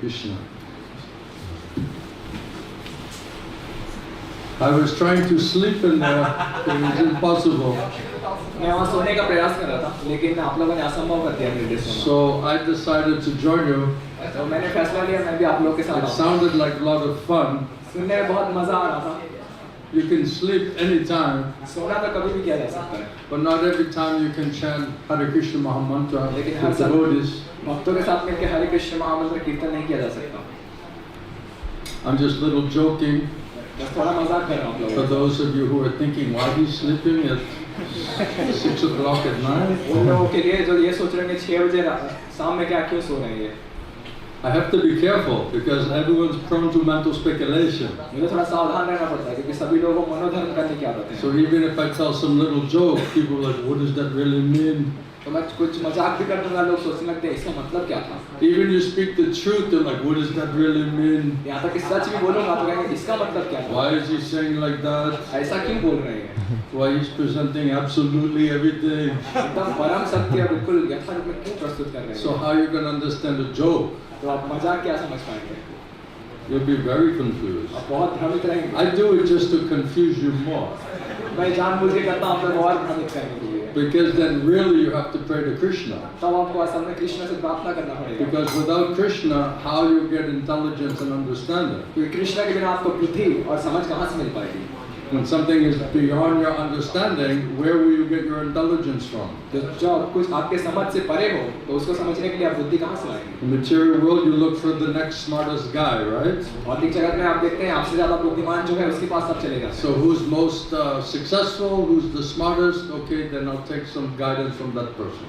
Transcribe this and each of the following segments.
Krishna. I was trying to sleep in there, it was impossible. So I decided to join you. It sounded like a lot of fun. You can sleep anytime, but not every time you can chant Hare Krishna Mahamantra with devotees. I'm just a little joking. For those of you who are thinking, why he's sleeping at 6 o'clock at night? I have to be careful because everyone's prone to mental speculation. So even if I tell some little joke, people are like, what does that really mean? Even you speak the truth, they're like, what does that really mean? Why is he saying like that? Why he's presenting absolutely everything? So how are you going to understand a joke? You'll be very confused. I do it just to confuse you more. Because then really you have to pray to Krishna. Because without Krishna, how you get intelligence and understanding? When something is beyond your understanding, where will you get your intelligence from? In the material world, you look for the next smartest guy, right? So who's most successful, who's the smartest? Okay, then I'll take some guidance from that person.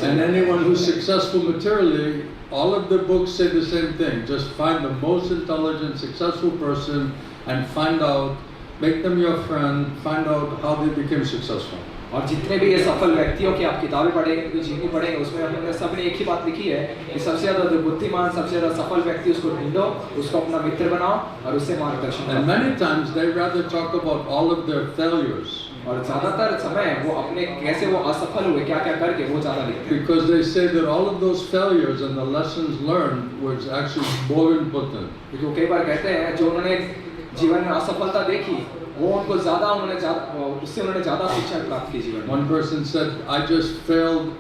And anyone who's successful materially, all of the books say the same thing. Just find the most intelligent, successful person and find out, make them your friend, find out how they became successful. और जितने भी ये सफल व्यक्तियों की आप किताबें पढ़ेंगे, उनकी जीवनी पढ़ेंगे, उसमें हमने सबने एक ही बात लिखी है कि सबसे ज़्यादा जो बुद्धिमान, सबसे ज़्यादा सफल व्यक्ति, उसको ढूंढो, उसको अपना मित्र बनाओ और उससे मार्गदर्शन करो। And many times they rather talk about all of their failures. और ज़्यादातर समय वो अपने कैसे वो असफल हुए, क्या क्या करके, वो ज़्यादा लिखते हैं। Because they say that all of those failures and the lessons learned was actually more important. क्योंकि वो कई बार कहते हैं जो उन्होंने जीवन में असफलता देखी, वो उनको उससे उन्होंने ज़्यादा शिक्षा प्राप्त की जीवन में। One person said, I just failed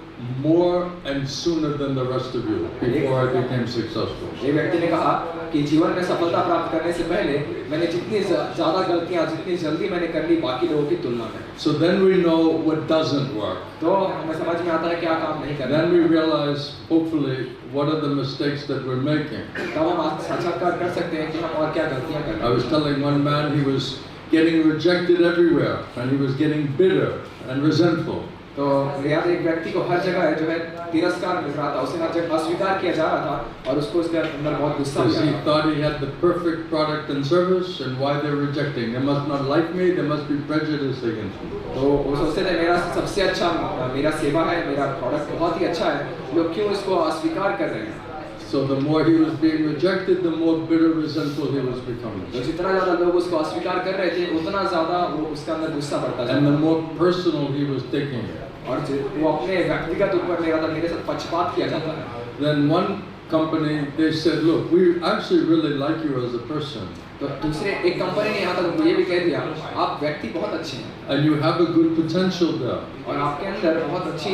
more and sooner than the rest of you before I became successful. एक व्यक्ति ने कहा कि जीवन में सफलता प्राप्त करने से पहले मैंने जितनी ज़्यादा गलतियाँ जितनी जल्दी मैंने कर ली बाकी लोगों की तुलना में। So then we know what doesn't work. तो हमें समझ में आता है क्या काम नहीं करना। Then we realize, hopefully, what are the mistakes that we're making. तब हम साक्षात्कार कर सकते हैं कि हम और क्या गलतियाँ कर रहे हैं। I was telling one man he was getting rejected everywhere and he was getting bitter and resentful. तो यार एक व्यक्ति को हर जगह जो है तिरस्कार मिल रहा था, उसे हर जगह अस्वीकार किया जा रहा था और उसको उसके अंदर बहुत गुस्सा भी आ रहा था। He thought he had the perfect product and service and why they're rejecting. They must not like me, they must be prejudiced against me. तो वो सोचते थे मेरा सबसे अच्छा मेरा सेवा है, मेरा प्रोडक्ट बहुत ही अच्छा है, लोग क्यों इसको अस्वीकार कर रहे हैं। So the more he was being rejected, the more bitter, resentful he was becoming. तो जितना ज़्यादा लोग उसको अस्वीकार कर रहे थे, उतना ज़्यादा वो उसके अंदर गुस्सा बढ़ता था। And the more personal he was taking it. और वो अपने व्यक्तिगत ऊपर ले रहा था, मेरे साथ पक्षपात किया जाता है। Then one company they said, look, we actually really like you as a person. तो दूसरे एक कंपनी ने यहाँ तक मुझे भी कह दिया, आप व्यक्ति बहुत अच्छे हैं। And you have a good potential there. और आपके अंदर बहुत अच्छी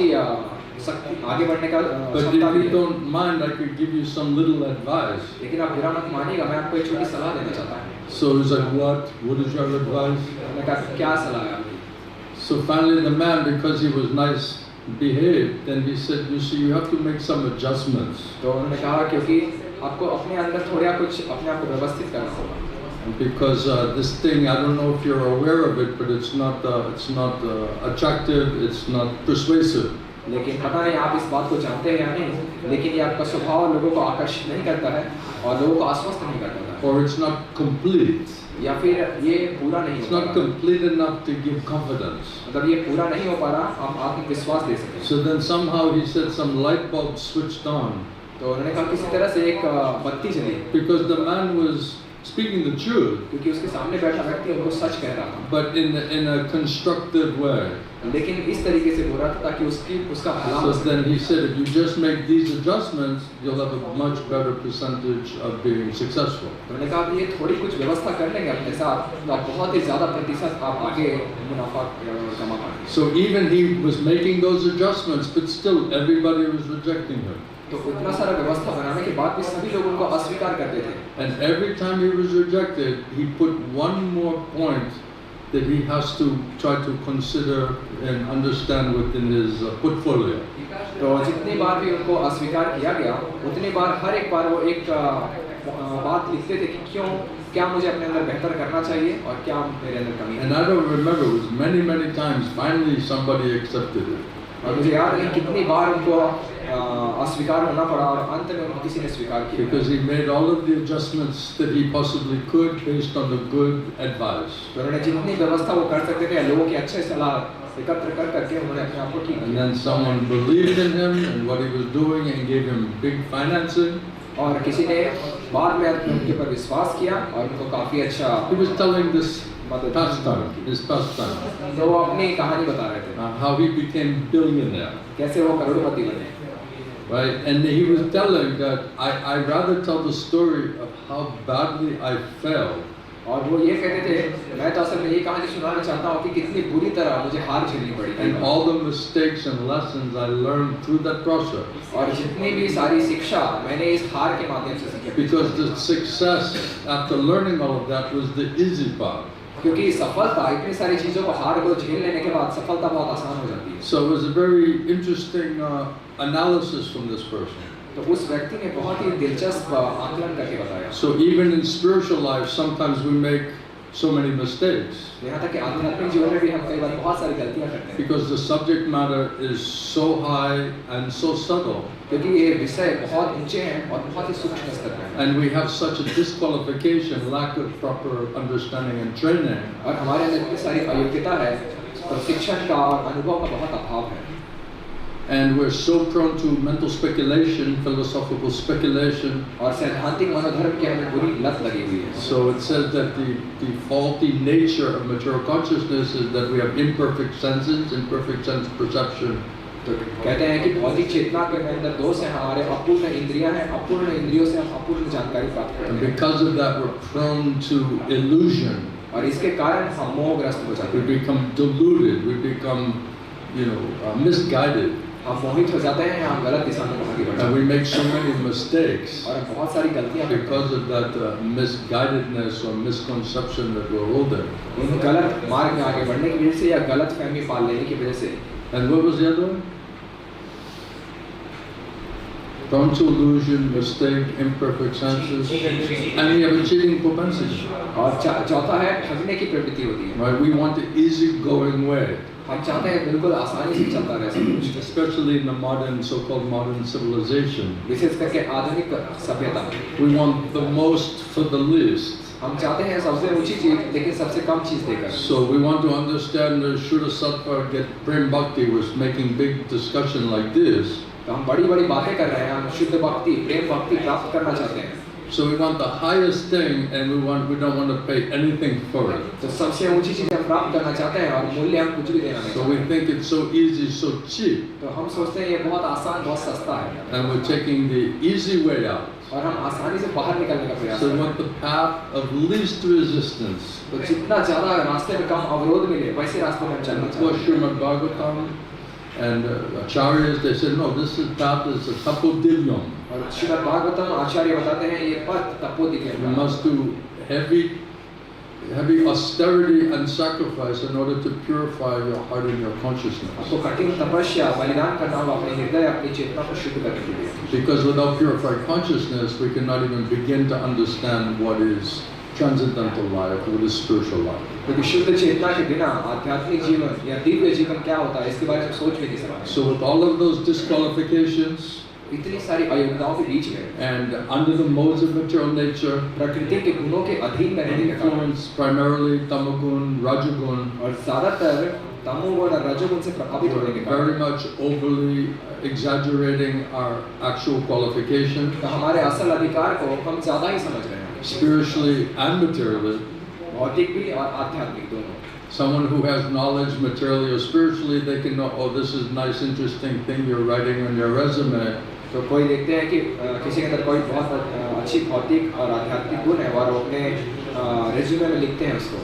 शक्ति आगे बढ़ने का But क्षमता if भी you है। don't mind, I could give you some little advice. लेकिन आप बुरा मत मानिएगा, मैं आपको एक छोटी सलाह देना चाहता हूँ। So he's like, what? What is your advice? मैंने कहा क्या सलाह है आपकी? So finally the man, because he was nice behaved, then he said, you see, you have to make some adjustments. तो उन्होंने कहा क्योंकि आपको अपने अंदर थोड़ा कुछ अपने आप को व्यवस्थित करना होगा। Because this thing, I don't know if you're aware of it, but it's not attractive, it's not persuasive. लेकिन पता नहीं आप इस बात को जानते हैं या नहीं, लेकिन ये आपका स्वभाव लोगों को आकर्षित नहीं करता है और लोगों को आश्वस्त नहीं करता है। Or it's not complete. या फिर ये पूरा नहीं It's हो not पा रहा। complete enough to give confidence. मतलब ये पूरा नहीं हो पा रहा, आप आत्मविश्वास दे सकें। So then somehow he said some light bulb switched on. तो उन्होंने कहा किसी तरह से एक बत्ती जली, Because the man was speaking the truth, क्योंकि उसके सामने बैठा व्यक्ति उनको सच कह रहा था, but in a constructive way. लेकिन इस तरीके से बोल रहा था ताकि उसका भला हो So सके। then he said, if you just make these adjustments, you'll have a much better percentage of being successful. तो मैंने कहा ये थोड़ी कुछ व्यवस्था कर लेंगे अपने साथ, तो आप बहुत ही ज़्यादा प्रतिशत आप आगे मुनाफा कमा पाएंगे। So even he was making those adjustments, but still everybody was rejecting him. तो इतना सारा व्यवस्था बनाने के बाद भी सभी लोग उनको अस्वीकार करते थे। And every time he was rejected, he put one more point that he has to try to consider and understand within his portfolio. तो जितनी बार भी उनको अस्वीकार किया गया, उतनी बार हर एक बार वो एक बात लिखते थे कि क्या मुझे अपने अंदर बेहतर करना चाहिए और क्या मेरे अंदर कमी है। And I don't remember, it was many times, finally somebody accepted it. और मुझे याद नहीं कितनी बार उनको अस्वीकार होना पड़ा और अंत में उनको किसी ने स्वीकार किया। Because he made all of the adjustments that he possibly could based on the good advice. तो उन्होंने जितनी व्यवस्था वो कर सकते थे लोगों की अच्छे सलाह एकत्र कर करके उन्होंने अपने आप को ठीक And किया। then someone believed in him and what he was doing and gave him big financing. और किसी ने बाद में उनके ऊपर विश्वास किया और उनको काफी अच्छा He was telling this मदद pastime, his pastime, तो वो अपनी कहानी बता रहे थे how he became billionaire. कैसे वो करोड़पति बने। Right, and he was telling that I rather tell the story of how badly I failed. और वो ये कहते थे मैं तो असल में ये कहानी सुनाना चाहता हूँ कि कितनी बुरी तरह मुझे हार झेलनी पड़ी And all the mistakes and lessons I learned through that process. और जितनी भी सारी शिक्षा मैंने इस हार के माध्यम से सीखी। Because the success after learning all of that was the easy part. क्योंकि सफलता इतनी सारी चीजों को हार को झेल लेने के बाद सफलता बहुत आसान हो जाती है। So it was a very interesting analysis from this person. तो उस व्यक्ति ने बहुत ही दिलचस्प आकलन करके बताया। So even in spiritual life, sometimes we make so many mistakes. यहाँ तक कि आध्यात्मिक जीवन में भी हम कई बार बहुत सारी गलतियाँ करते हैं। Because the subject matter is so high and so subtle. क्योंकि ये विषय बहुत ऊंचे हैं और बहुत ही सूक्ष्म स्तर पे हैं। And we have such a disqualification, lack of proper understanding and training. और हमारे अंदर इतनी सारी अयोग्यता है, शिक्षण का और अनुभव का बहुत अभाव है। And we're so prone to mental speculation, philosophical speculation. और सैद्धांतिक मनोधर्म की हमें बुरी लत लगी हुई है। So it says that the faulty nature of material consciousness is that we have imperfect senses, imperfect sense perception. तो कहते हैं कि भौतिक चेतना के अंदर दोष है, हमारे अपूर्ण इंद्रियां हैं, अपूर्ण इंद्रियों से हम अपूर्ण जानकारी प्राप्त करते And हैं। because of that, we're prone to illusion. और इसके कारण हम मोहग्रस्त हो जाते We हैं, become deluded. We become, misguided. हम मोहित हो जाते हैं, हम गलत दिशा में आगे बढ़ And जाते we make so many mistakes हैं और हम बहुत सारी गलतियां करते because of that misguidedness or misconception that we're holding. हैं उन गलत मार्ग में आगे बढ़ने की वजह से या गलत फहमी पाल लेने की वजह से। And what was the other one? Prone to illusion, mistake, imperfect senses, and we have a cheating propensity. और चौथा है ठगने की प्रवृत्ति होती है। Right? We want the easy-going way, हम चाहते हैं बिल्कुल आसानी से चलता रहे सब कुछ, especially in the modern, so-called modern civilization. विशेष करके आधुनिक सभ्यता में। We want the most for the least. हम चाहते हैं सबसे ऊंची चीज लेकिन सबसे कम चीज देकर। So we want to understand the Shuddha Sattva get Prem Bhakti was making big discussion like this. तो हम बड़ी बड़ी बातें कर रहे हैं, हम शुद्ध भक्ति प्रेम भक्ति प्राप्त करना चाहते हैं। So we want the highest thing and we don't want to pay anything for it. तो सबसे ऊंची चीज हम प्राप्त करना चाहते हैं और मूल्य हम कुछ भी देना नहीं So चाहते। we think it's so easy, so cheap, तो हम सोचते हैं ये बहुत आसान बहुत सस्ता है and we're taking the easy way out. और हम आसानी से बाहर निकलने का प्रयास So कर we रहे हैं। want the path of least resistance. तो जितना ज्यादा रास्ते में कम अवरोध मिले वैसे रास्ते में हम चलना Of चाहते course, हैं। Srimad Bhagavatam and Acharyas, they said, no, this is path is a tapodivyam. और श्रीमद् भागवतम आचार्य बताते हैं ये पथ तपोदिव्य You है। must do heavy austerity and sacrifice in order to purify your heart and your consciousness. आपको कठिन तपस्या बलिदान करना होगा अपने हृदय अपनी चेतना को शुद्ध करने के लिए। Because without purified consciousness, we cannot even begin to understand what is transcendental life, what is spiritual life. क्योंकि शुद्ध चेतना के बिना आध्यात्मिक जीवन या दिव्य जीवन क्या होता है इसके बारे में सोच भी नहीं सकते। So with all of those disqualifications इतनी सारी अयोग्यताओं के बीच में and under the modes of material nature, प्रकृति के गुणों के अधीन रहने के कारण influenced primarily tamagun, rajagun, और ज्यादातर तमोगुण और रजोगुण से प्रभावित होने के very कारण much overly exaggerating our actual qualification, तो हमारे असल अधिकार को हम ज्यादा ही समझ रहे हैं, spiritually and materially. भौतिक भी और आध्यात्मिक दोनों। Someone who has knowledge materially or spiritually, they can know, oh, this is nice, interesting thing you're writing on your resume. तो कोई देखते हैं कि किसी के अंदर कोई बहुत अच्छी भौतिक और आध्यात्मिक गुण है और वो अपने रेज्यूमे में लिखते हैं उसको।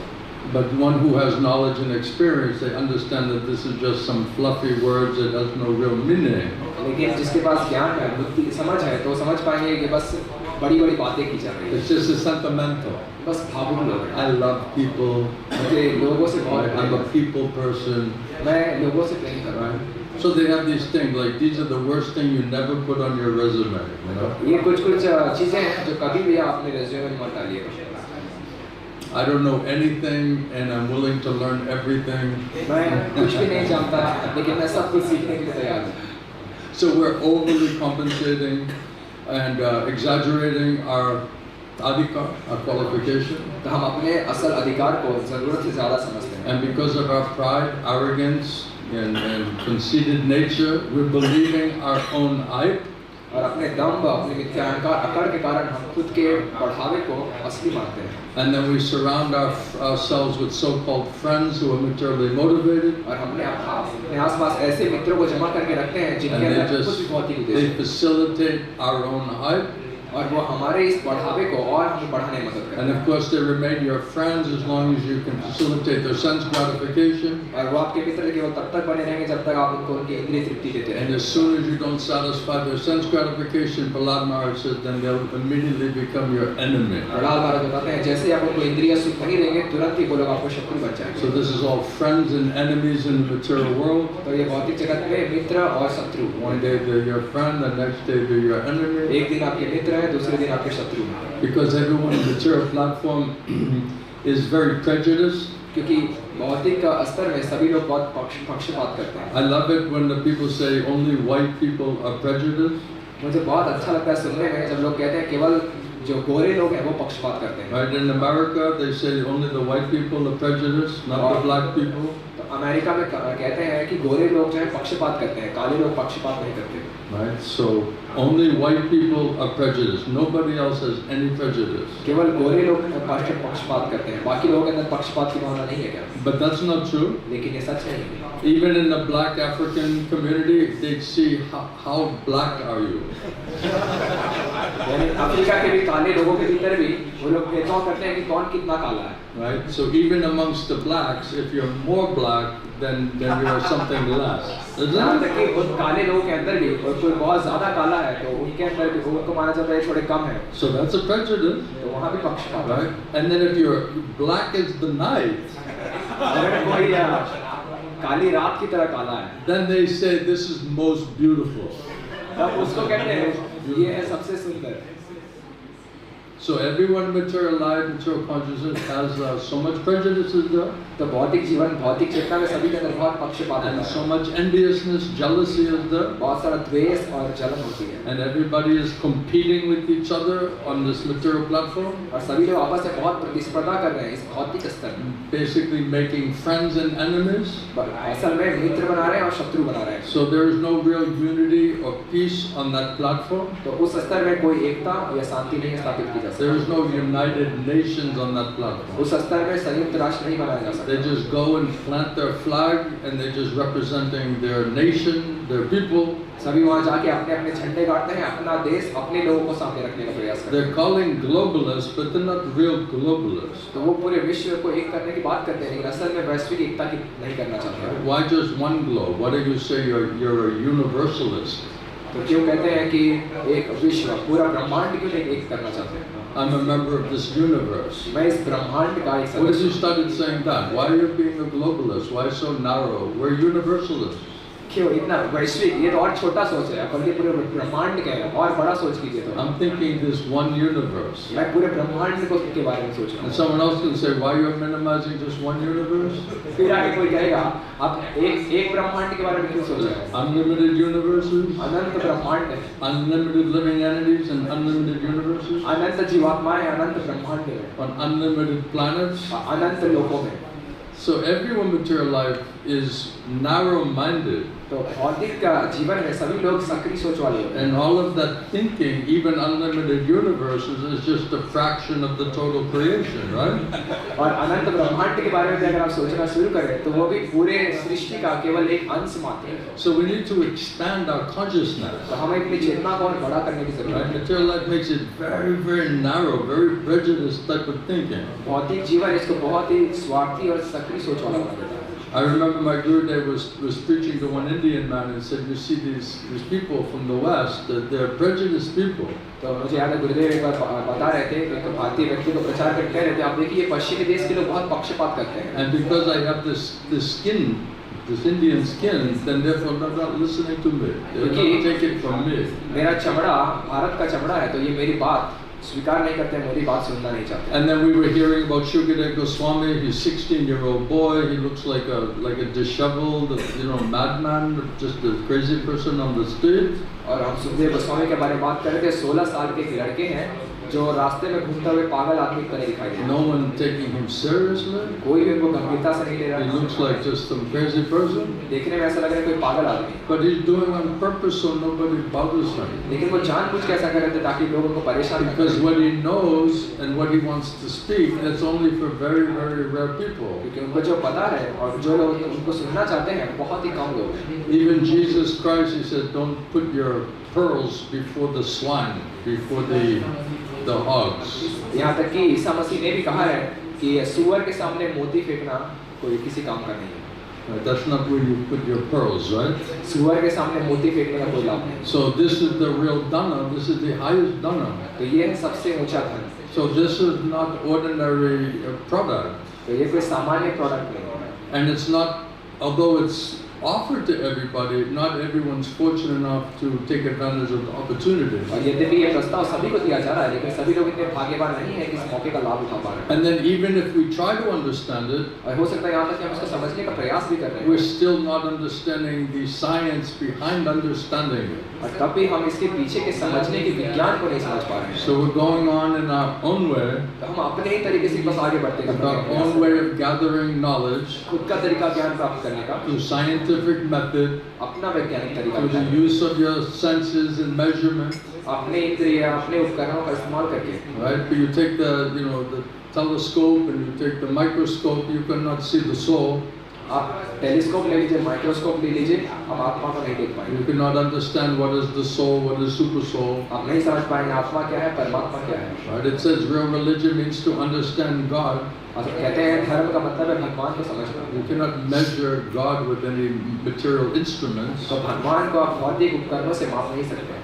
But one who has knowledge and experience, they understand that this is just some fluffy words that has no real meaning. लेकिन जिसके पास ज्ञान है बुद्धि समझ है तो समझ पाएंगे कि बस बड़ी बड़ी बातें की जा रही है, It's just a sentimental. बस भावुक लोग हैं। I love people. मुझे लोगों से बहुत I'm a people person. मैं लोगों से प्रेम कर रहा हूँ। So they have these things like these are the worst thing you never put on your resume. You know? ये कुछ चीजें हैं जो कभी भी आप अपने रेज्यूमे में मत डालिएगा। I don't know anything and I'm willing to learn everything. मैं कुछ भी नहीं जानता लेकिन मैं सब कुछ सीखने के लिए तैयार हूँ। So we're overly compensating and exaggerating our adhikar, our qualification. तो हम अपने असल अधिकार को जरूरत से ज्यादा समझते हैं। And because of our pride, arrogance, and conceited nature, we're believing our own hype. और अपने दम्भ अपने मिथ्या अहंकार अकड़ के कारण हम खुद के बढ़ावे को असली मानते हैं। And then we surround ourselves with so-called friends who are materially motivated. और हमने अपने आसपास ऐसे मित्रों को जमा करके रखते हैं जिनके And अंदर कुछ भौतिक उद्देश्य they facilitate our own hype. और वो हमारे इस बढ़ावे को और हमें बढ़ाने में मदद करते And of course they remain your friends as long as you can facilitate their sense gratification. हैं। और वो आपके मित्र केवल तब तक बने रहेंगे जब तक आप उनको उनकी इंद्रिय तृप्ति देते And रहें। as soon as you don't satisfy their sense gratification, Prahlad Maharaj said, then they'll immediately become your enemy. Prahlad महाराज बताते हैं जैसे ही आप उनको इंद्रिय सुख नहीं देंगे तुरंत ही वो लोग आपको शत्रु बन जाएंगे। So this is all friends and enemies in the material world. तो ये भौतिक जगत में मित्र और शत्रु, One day they're your friend, the next day they're your enemy. एक दिन आपके मित्र हैं दूसरे दिन आपके शत्रु हैं। Because everyone on the material platform is very prejudiced. क्योंकि भौतिक स्तर में सभी लोग बहुत पक्षपात करते हैं। I love it when the people say only white people are prejudiced. मुझे बहुत अच्छा लगता है सुनने में जब लोग कहते हैं केवल जो गोरे लोग हैं वो पक्षपात करते हैं। Right? In America, they say only the white people are prejudiced, not the black people. तो अमेरिका में कहते हैं कि गोरे लोग जो है पक्षपात करते हैं, काले लोग पक्षपात नहीं करते। Right? So only white people are prejudiced. Nobody else has any prejudice. केवल गोरे लोग पक्षपात करते हैं, बाकी लोगों के अंदर पक्षपात की भावना नहीं है क्या? But that's not true. लेकिन ये सच नहीं है। Even in the black African community, they see how black are you. यानी अफ्रीका के भी काले लोगों के भीतर भी वो लोग भेदभाव करते हैं कि कौन कितना काला है। Right? So even amongst the blacks, if you're more black, then you're something less. यहाँ तक कि उन काले लोगों के अंदर भी कोई बहुत ज़्यादा काला है तो उनके अंदर भी उनको माना जाता है थोड़े कम है। So that's a prejudice. तो वहाँ भी पक्षपात। Right? And then if you're black as the night, अगर कोई काली रात की तरह काला है, then they say this is most beautiful. तब उसको कहते हैं ये है सबसे सुंदर। So everyone material life, material consciousness has so much prejudices there. तो भौतिक जीवन, भौतिक चेतना में सभी के अंदर बहुत पक्षपात And होता so है। much enviousness, jealousy is there. बहुत सारा द्वेष और जलन होती है। And everybody is competing with each other on this material platform. और सभी लोग आपस में बहुत प्रतिस्पर्धा कर रहे हैं इस भौतिक स्तर में। Basically making friends and enemies. असल में मित्र बना रहे हैं और शत्रु बना रहे हैं। So there is no real unity or peace on that platform. तो उस स्तर में कोई एकता या शांति नहीं स्थापित की जा सकती। There is no United Nations on that platform. उस स्तर में संयुक्त राष्ट्र नहीं बनाया जा सकता। They just go and plant their flag and they're just representing their nation, their people. सभी वहाँ जाके अपने अपने झंडे गाड़ते हैं, अपना देश, अपने लोगों को सामने रखने का प्रयास करते हैं। They're calling globalists, but they're not real globalists. तो वो पूरे विश्व को एक करने की बात करते हैं, लेकिन असल में वैश्विक एकता की नहीं करना चाहते हैं। Why just one globe? Why do you say you're a universalist? तो क्यों कहते हैं कि एक विश्व, पूरा ब्रह्मांड क्यों नहीं एक करना चाहते हैं? I'm a member of this universe. मैं इस ब्रह्मांड का एक What if you सदस्य। started saying that? Why are you being a globalist? Why so narrow? We're universalists. क्यों इतना वैश्विक? ये तो और छोटा सोच है, बल्कि पूरे ब्रह्मांड का है, और बड़ा सोच कीजिए तो। I'm thinking this one universe. मैं पूरे ब्रह्मांड को के बारे में सोच रहा And हूँ। someone else can say, why you're minimizing just one universe? फिर आगे कोई कहेगा, आप एक ब्रह्मांड के बारे में क्यों सोच रहे हैं? Unlimited universes, अनंत ब्रह्मांड है, unlimited living entities and unlimited universes, अनंत जीवात्माएं, अनंत ब्रह्मांड है, on unlimited planets. अनंत लोकों में। So everyone material life is narrow-minded. तो भौतिक का जीवन में सभी लोग सक्रिय सोच वाले होते हैं। And all of that thinking, even unlimited universes, is just a fraction of the total creation, right? और अनंत ब्रह्मांड के बारे में भी अगर आप सोचना शुरू करें तो वो भी पूरे सृष्टि का केवल एक अंश मात्र है। So we need to expand our consciousness. तो हमें अपनी चेतना को और बड़ा करने की जरूरत Right? है। Material life makes it very, very narrow, very prejudiced type of thinking. भौतिक जीवन इसको बहुत ही स्वार्थी और सक्रिय सोच वाला बना देता है। I remember my Gurudev was preaching to one Indian man and said, you see these people from the West, that they're prejudiced people. तो मुझे याद है गुरुदेव एक बार बता रहे थे, एक भारतीय व्यक्ति को प्रचार करके कह रहे थे, आप देखिए पश्चिमी देश के लोग बहुत पक्षपात करते हैं। And because I have this skin, this Indian skin, then therefore they're not listening to me. They're not take it from me. मेरा चमड़ा भारत का चमड़ा है तो ये मेरी बात स्वीकार नहीं करते, मेरी बात सुनना नहीं चाहते। And then we were hearing about Shukadeva Swami. He's 16-year-old boy. He looks like a disheveled, madman, just a crazy person on the street. और हम सुखदेव गोस्वामी के बारे में बात कर रहे थे, 16 साल के एक लड़के हैं जो रास्ते में घूमते हुए पागल आदमी की तरह दिखाई दे रहे हैं। No one taking him seriously. कोई भी उनको गंभीरता से नहीं ले रहा। He looks like just some crazy person. देखने में ऐसा लग रहा है कोई पागल आदमी। But he's doing on purpose so nobody bothers him. लेकिन वो जानबूझ के ऐसा कर रहे थे ताकि लोगों को परेशान न Because करें। what he knows and what he wants to speak, that's only for very, very rare people. क्योंकि उनको जो पता है और जो लोग उनको सुनना चाहते हैं बहुत ही कम लोग हैं। Even Jesus Christ, he said, don't put your pearls before the swine, before the hogs. यहाँ तक कि ईसा मसीह ने भी कहा है कि सुअर के सामने मोती फेंकना कोई किसी काम का नहीं है। Right, that's not where you put your pearls, right? सुअर के सामने मोती फेंकने का कोई लाभ नहीं। So this is the real dana. This is the highest dana. तो ये है सबसे ऊंचा धन। So this is not ordinary product. तो ये कोई सामान्य प्रोडक्ट नहीं है। And it's not, although it's offered to everybody, not everyone's fortunate enough to take advantage of the opportunity. और यद्यपि ये प्रस्ताव सभी को दिया जा रहा है, लेकिन सभी लोग इतने भाग्यवान नहीं है कि इस मौके का लाभ उठा पा रहे हैं। And then even if we try to understand it, और हो सकता है यहाँ तक कि हम इसको समझने का प्रयास भी कर रहे हैं, we're still not understanding the science behind understanding it. और तब भी हम इसके पीछे के समझने के विज्ञान को नहीं समझ पा रहे हैं। So we're going on in our own way, तो हम अपने ही तरीके से बस आगे बढ़ते with our own way of gathering knowledge, खुद का तरीका ज्ञान प्राप्त करने का, through scientific method, अपना वैज्ञानिक तरीका, through the use of your senses and measurement, अपने इंद्रिय, अपने उपकरणों का इस्तेमाल करके, right? But you take the telescope and you take the microscope, you cannot see the soul. आप टेलीस्कोप ले लीजिए, माइक्रोस्कोप ले लीजिए, हम आत्मा को नहीं देख पाएंगे। You cannot understand what is the soul, what is super soul. आप नहीं समझ पाएंगे आत्मा क्या है, परमात्मा क्या है। Right? It says real religion means to understand God. और कहते हैं धर्म का मतलब है भगवान को समझना। You cannot measure God with any material instruments. तो भगवान को आप भौतिक उपकरणों से माप नहीं सकते।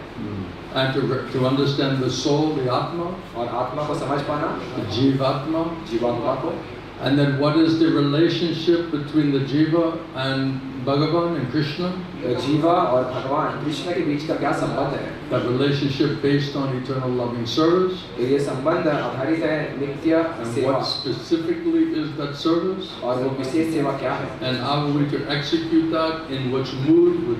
And to understand the soul, the Atma, और आत्मा को समझ पाना, the Jivatma, जीवात्मा को, and then what is the relationship between the Jiva and Bhagavan and Krishna? जीवा और भगवान कृष्ण के बीच का क्या संबंध है? That relationship based on eternal loving service. ये संबंध आधारित है नित्य And सेवा, what specifically is that service? और वो विशेष सेवा क्या है? And how are we to execute that? In which mood?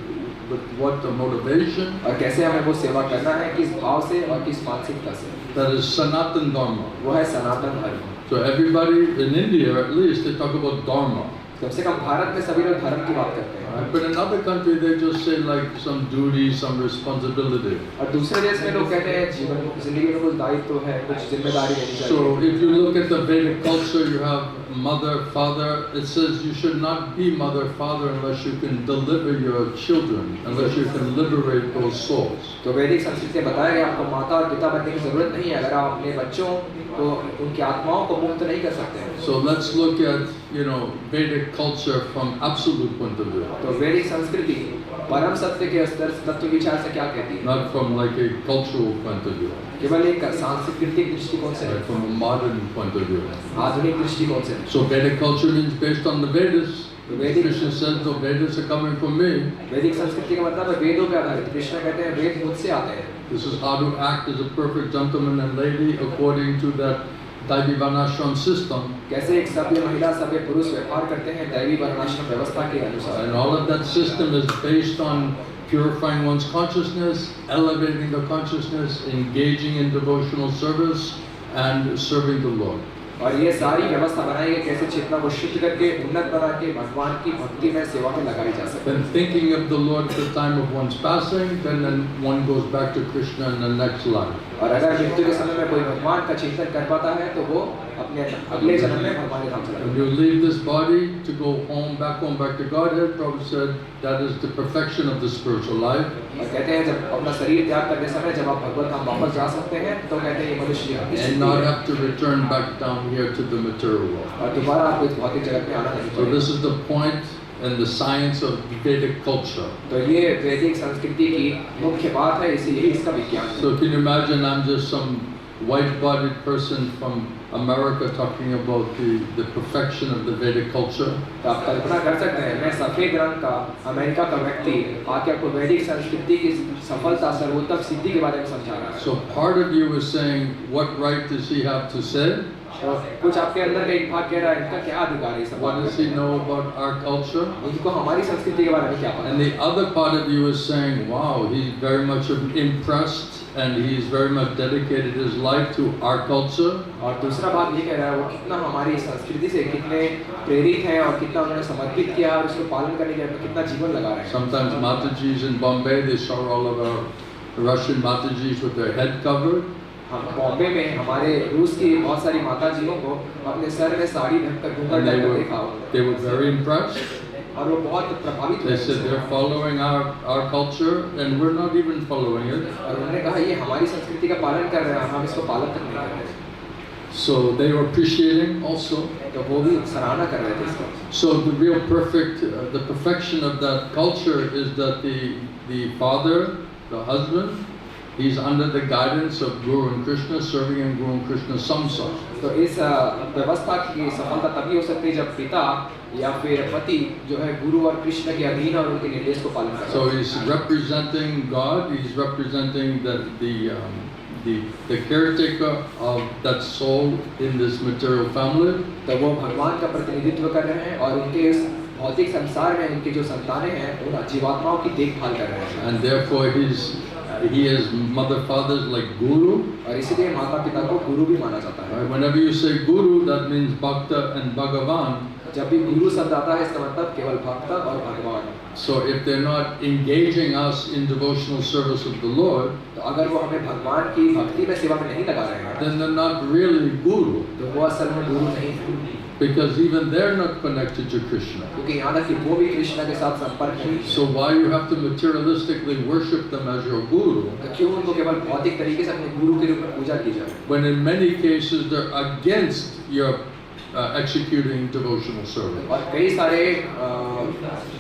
With what the motivation? और कैसे हमें वो सेवा करना है, किस भाव से और किस मानसिकता से? That is Sanatan Dharma. वो है सनातन धर्म। So everybody in India, at least, they talk about Dharma. कम से कम भारत में सभी लोग धर्म की बात करते हैं। Right? But in other countries, they just say like some duty, some responsibility. और दूसरे देश में लोग कहते हैं जीवन जिंदगी में कुछ दायित्व है, कुछ जिम्मेदारी लेनी चाहिए। So if you look at the Vedic culture, you have mother, father. It says you should not be mother, father unless you can deliver your children, unless you can liberate those souls. तो वैदिक संस्कृति में बताया गया आपको माता और पिता बनने की जरूरत नहीं है अगर आप अपने बच्चों को उनकी आत्माओं को मुक्त नहीं कर सकते हैं। So let's look at Vedic culture from absolute point of view. तो वैदिक संस्कृति परम सत्य के स्तर तत्व विचार से क्या कहती है? Not from like a cultural point of view. केवल एक सांस्कृतिक दृष्टिकोण से, Right? From a modern point of view. आधुनिक दृष्टिकोण से। So Vedic culture means based on the Vedas. The Vedic- Krishna says the Vedas are coming from me. वैदिक संस्कृति का मतलब है वेदों पे आधारित। कृष्ण कहते हैं वेद मुझसे आते हैं। This is how to act as a perfect gentleman and lady according to that Daivi Varnashram system. कैसे एक सभ्य महिला सभ्य पुरुष व्यवहार करते हैं दैवी वर्णाश्रम व्यवस्था के अनुसार। And all of that system is based on purifying one's consciousness, elevating the consciousness, engaging in devotional service, and serving the Lord. और ये सारी व्यवस्था बनाई है कैसे चेतना को शुद्ध करके उन्नत बना के भगवान की भक्ति में सेवा में लगाई जा सके। Then thinking of the Lord at the time of one's passing, then one goes back to Krishna in the next life. और अगर मृत्यु के समय में कोई भगवान का चिंतन कर पाता है तो वो अपने अगले जन्म में भगवान के धाम चला When जाता you leave this body to go home back to Godhead, Prabhupada said that is the perfection of the spiritual life. है। और कहते हैं जब अपना शरीर त्याग करने समय जब आप भगवत धाम वापस जा सकते हैं तो कहते हैं ये मनुष्य जीवन की And स्थिति not है have to return back down here to the material world. और दोबारा आपको इस भौतिक जगत में आना नहीं So पड़ेगा। this is the point and the science of Vedic culture. तो ये वैदिक संस्कृति की मुख्य बात है, इसीलिए इसका विज्ञान है। So can you imagine I'm just some white-bodied person from America talking about the perfection of the Vedic culture? तो आप कल्पना कर सकते हैं मैं सफेद रंग का अमेरिका का व्यक्ति आके आपको वैदिक संस्कृति की सफलता सर्वोत्तम सिद्धि के बारे में समझा रहा है। So part of you is saying, what right does he have to say? तो कुछ आपके अंदर का एक भाग कह रहा है इनका क्या अधिकार है इस सब What बात does में? he know about our culture? इनको हमारी संस्कृति के बारे में क्या पता? And the other part of you is saying, wow, he's very much impressed and he's very much dedicated his life to our culture. और दूसरा बात ये कह रहा है वो कितना हमारी संस्कृति से कितने प्रेरित हैं और कितना उन्होंने समर्पित किया और उसको पालन करने के लिए कितना जीवन लगा रहे हैं। Sometimes Matajis in Bombay, they show all of our Russian Matajis with their head covered. हम बॉम्बे में हमारे रूस की बहुत सारी माताजियों को अपने सर में साड़ी ढककर घूंघट And ढककर देखा हो they were very impressed. और वो बहुत प्रभावित They हुए said इससे। they're following our culture and we're not even following it. और उन्होंने कहा ये हमारी संस्कृति का पालन कर रहे हैं हम इसको पालन तक नहीं कर रहे। So they were appreciating also. तो वो भी सराहना कर रहे थे इसको। So the perfection of that culture is that the father, the husband, he's under the guidance of Guru and Krishna, serving in Guru and Krishna's samsara. तो इस व्यवस्था की सफलता तभी हो सकती है जब पिता या फिर पति जो है गुरु और कृष्ण के अधीन और उनके निर्देश को पालन करता है। So he's representing God. He's representing the caretaker of that soul in this material family. तो वो भगवान का प्रतिनिधित्व कर रहे हैं और उनके इस भौतिक संसार में उनके जो संतानें हैं उन जीवात्माओं की देखभाल कर रहे हैं। And therefore he is mother fathers like guru. और इसीलिए माता पिता को गुरु भी माना जाता है। Right? Whenever you say guru, that means bhakta and bhagavan. जब भी गुरु शब्द आता है इसका मतलब केवल भक्त और भगवान। So if they're not engaging us in devotional service of the Lord, तो अगर वो हमें भगवान की भक्ति में सेवा में नहीं लगा रहे हैं, then they're not really guru, तो वो असल में गुरु नहीं है। because even they're not connected to Krishna. क्योंकि यहाँ तक कि वो भी कृष्ण के साथ संपर्क नहीं है। So why you have to materialistically worship them as your guru, तो क्यों उनको केवल भौतिक तरीके से अपने गुरु के रूप में पूजा की जाए? when in many cases they're against your executing devotional service. और कई सारे